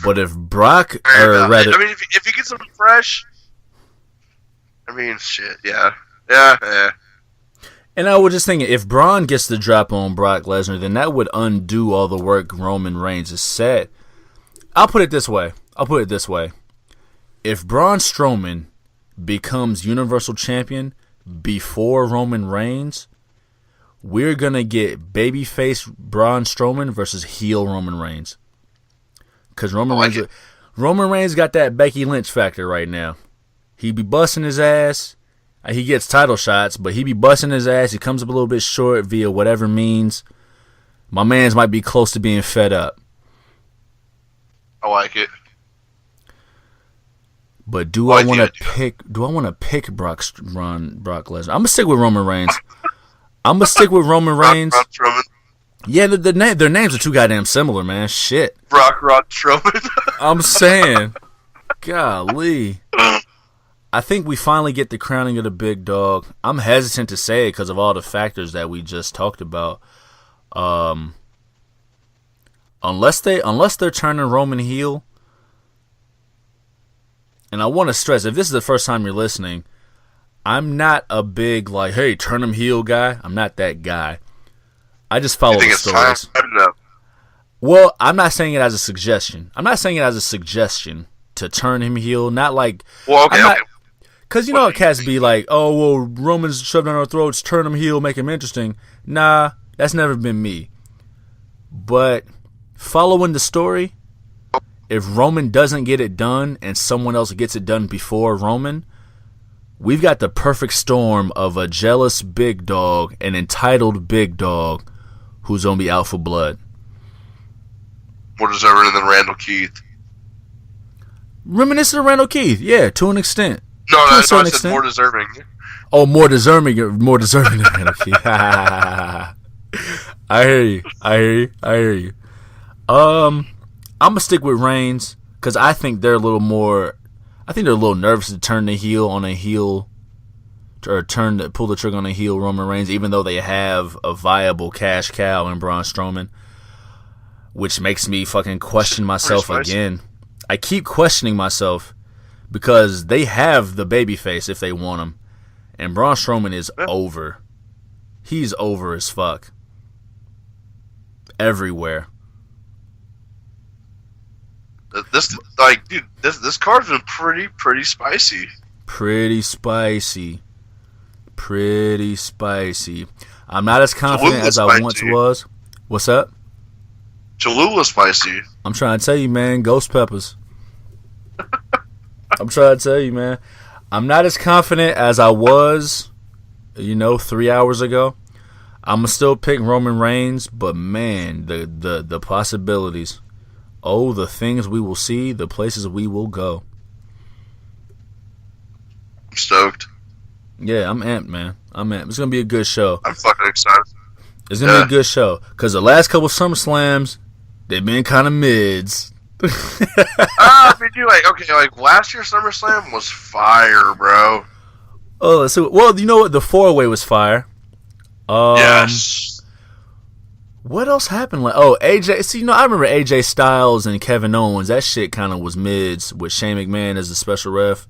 But if Brock, or rather, I mean, if he gets something fresh, I mean, shit, yeah. And I was just thinking, if Braun gets the drop on Brock Lesnar, then that would undo all the work Roman Reigns has said. I'll put it this way. If Braun Strowman becomes Universal Champion before Roman Reigns, we're going to get babyface Braun Strowman versus heel Roman Reigns. Because Roman Reigns got that Becky Lynch factor right now. He be busting his ass. He gets title shots, but he be busting his ass. He comes up a little bit short via whatever means. My man's might be close to being fed up. I like it. But do I want to pick Brock Lesnar? I'm gonna stick with Roman Reigns. Yeah, their names are too goddamn similar, man. Shit. Brock Strowman. I'm saying, golly. I think we finally get the crowning of the big dog. I'm hesitant to say it because of all the factors that we just talked about. Unless they're turning Roman heel. And I want to stress, if this is the first time you're listening, I'm not a big, like, hey, turn him heel guy. I'm not that guy. I just follow the stories. Well, I'm not saying it as a suggestion. To turn him heel. Not like... Well, okay. Because you know how cats be like, oh, well, Roman's shoved down our throats, turn him heel, make him interesting. Nah, that's never been me. But following the story, if Roman doesn't get it done and someone else gets it done before Roman, we've got the perfect storm of a jealous big dog, an entitled big dog, who's going to be out for blood. More deserving than Randall Keith. Reminiscent of Randall Keith, yeah, to an extent. No, I said more deserving. Oh, more deserving than Randall Keith. I hear you. I'm gonna stick with Reigns because I think they're a little nervous to turn the heel on a heel, or pull the trigger on a heel Roman Reigns, even though they have a viable cash cow in Braun Strowman, which makes me fucking question myself again. I keep questioning myself because they have the babyface if they want him, and Braun Strowman is over. He's over as fuck. Everywhere. This card's been pretty spicy. Pretty spicy. I'm not as confident as I once was. What's up? Cholula spicy. I'm trying to tell you, man. Ghost peppers. I'm trying to tell you, man. I'm not as confident as I was, 3 hours ago. I'm going to still pick Roman Reigns, but man, the possibilities. Oh, the things we will see, the places we will go. I'm stoked. Yeah, I'm amped, man. I'm amped. It's going to be a good show. I'm fucking excited. It's going to be a good show. Because the last couple Summerslams, they've been kind of mids. Last year's SummerSlam was fire, bro. Oh, so well, you know what? The 4-way was fire. Yes. What else happened? AJ. See, I remember AJ Styles and Kevin Owens. That shit kind of was mids with Shane McMahon as the special ref.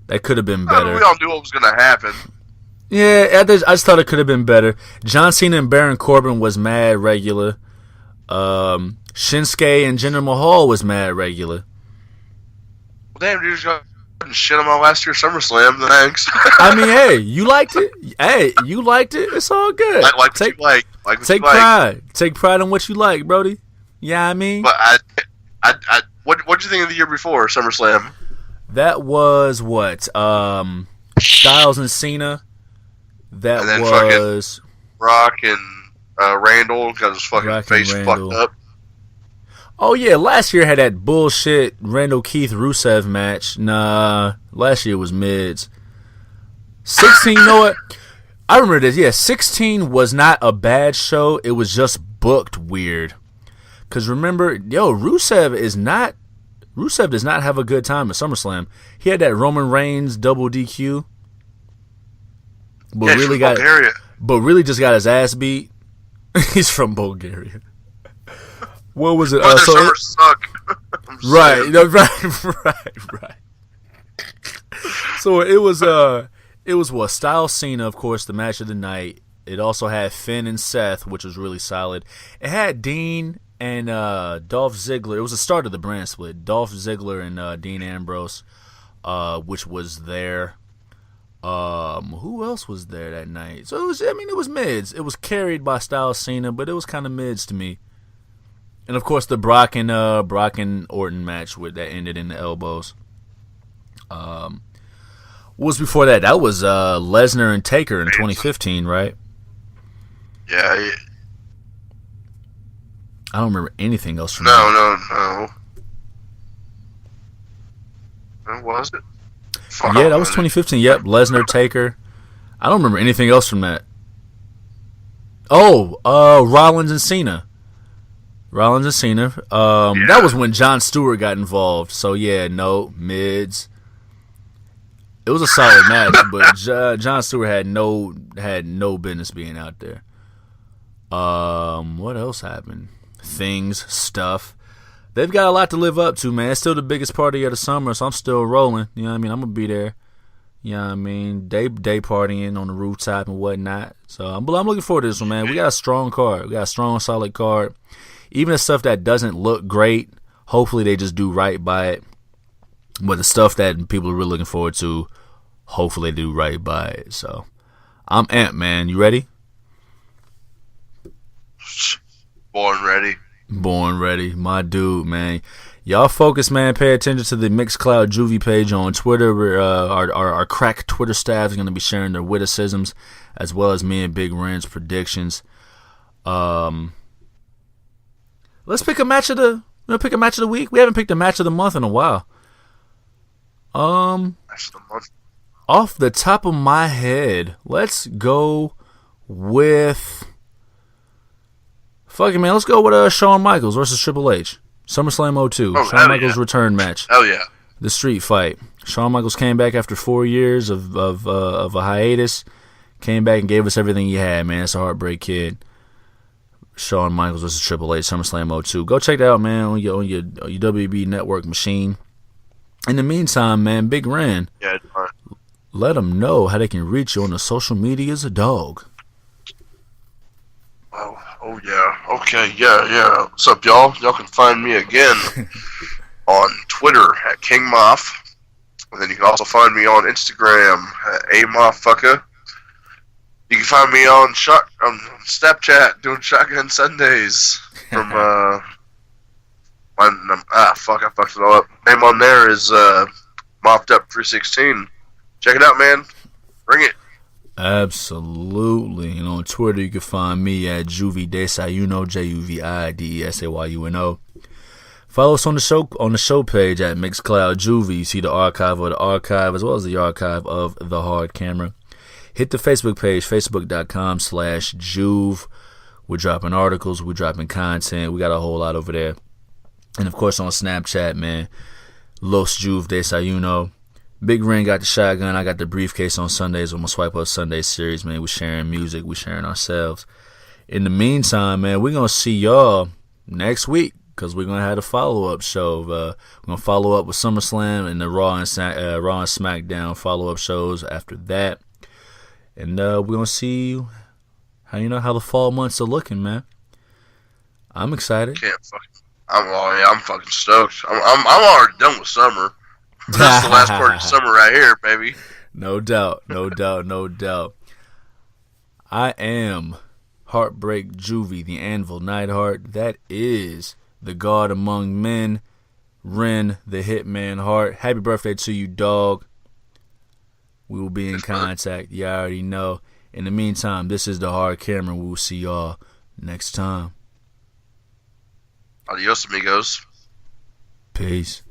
That could have been better. We all knew what was gonna happen. Yeah, I just thought it could have been better. John Cena and Baron Corbin was mad regular. Shinsuke and Jinder Mahal was mad regular. Well, damn, dude, you got shit on my last year's SummerSlam. Thanks. I mean, hey, you liked it. It's all good. Take pride. Take pride in what you like, Brody. Yeah, I mean. But what'd you think of the year before SummerSlam? That was what? Styles and Cena. That and then was Rock and Randall got his fucking face fucked up. Oh yeah, last year had that bullshit Randall Keith Rusev match. Nah, last year was mids. 16, you know what? I remember this. Yeah, 16 was not a bad show. It was just booked weird. Because remember, Rusev does not have a good time at SummerSlam. He had that Roman Reigns double DQ. But really just got his ass beat. He's from Bulgaria. What was it? Their summers suck. Right. So it was what? Styles Cena, of course, the match of the night. It also had Finn and Seth, which was really solid. It had Dean and Dolph Ziggler. It was the start of the brand split. Dolph Ziggler and Dean Ambrose, which was there. Who else was there that night? So it was mids. It was carried by Styles Cena, but it was kind of mids to me. And of course the Brock and Orton match that ended in the elbows. What was before that? That was Lesnar and Taker in 2015, right? Yeah. I don't remember anything else from that. No. When was it? Yeah, that was 2015. Yep, Lesnar, Taker. I don't remember anything else from that. Oh, Rollins and Cena. That was when Jon Stewart got involved. So yeah, no mids. It was a solid match, but Jon Stewart had no business being out there. What else happened? Stuff. They've got a lot to live up to, man. It's still the biggest party of the summer, so I'm still rolling. You know what I mean? I'm gonna be there. You know what I mean? Day partying on the rooftop and whatnot. So I'm looking forward to this one, man. We got a strong card. We got a strong, solid card. Even the stuff that doesn't look great, hopefully they just do right by it. But the stuff that people are really looking forward to, hopefully they do right by it. So I'm amped, man. You ready? Born ready. My dude, man. Y'all focus, man. Pay attention to the Mixcloud Juvie page on Twitter. Our crack Twitter staff is going to be sharing their witticisms as well as me and Big Ren's predictions. Let's pick a match of the week. We haven't picked a match of the month in a while. Off the top of my head, let's go with... Fuck it, man. Let's go with Shawn Michaels versus Triple H. SummerSlam 02. Shawn Michaels' return match. Hell yeah. The street fight. Shawn Michaels came back after 4 years of a hiatus. Came back and gave us everything he had, man. It's a heartbreak kid. Shawn Michaels versus Triple H. SummerSlam 02. Go check that out, man, on your WB network machine. In the meantime, man, Big Ren. Yeah, let them know how they can reach you on the social media as a dog. Oh yeah. Okay, yeah. What's up, y'all? Y'all can find me again on Twitter at King Moff. And then you can also find me on Instagram at AMofffucker. You can find me on Snapchat doing Shotgun Sundays from I fucked it all up. Name on there is Mopped Up 316. Check it out, man. Bring it. Absolutely. And on Twitter, you can find me at Juvie Desayuno, JUVIDESAYUNO. Follow us on the show page at Mixcloud Juvie. You see the archive of the archive as well as the archive of the hard camera. Hit the Facebook page, facebook.com/Juve. We're dropping articles, we're dropping content. We got a whole lot over there. And of course on Snapchat, man, Los Juve Desayuno. Big Ren got the shotgun. I got the briefcase on Sundays with my Swipe Up Sunday series, man. We're sharing music. We're sharing ourselves. In the meantime, man, we're going to see y'all next week because we're going to have a follow-up show. We're going to follow up with SummerSlam and the Raw and SmackDown follow-up shows after that. And we're going to see how the fall months are looking, man. I'm excited. I'm fucking stoked. I'm already done with summer. This is the last part of summer right here, baby. No doubt. I am Heartbreak Juvie, the Anvil Neidhart. That is the God among men, Ren, the Hitman Hart. Happy birthday to you, dog. We will be in contact. You already know. In the meantime, this is the hard camera. We will see y'all next time. Adios, amigos. Peace.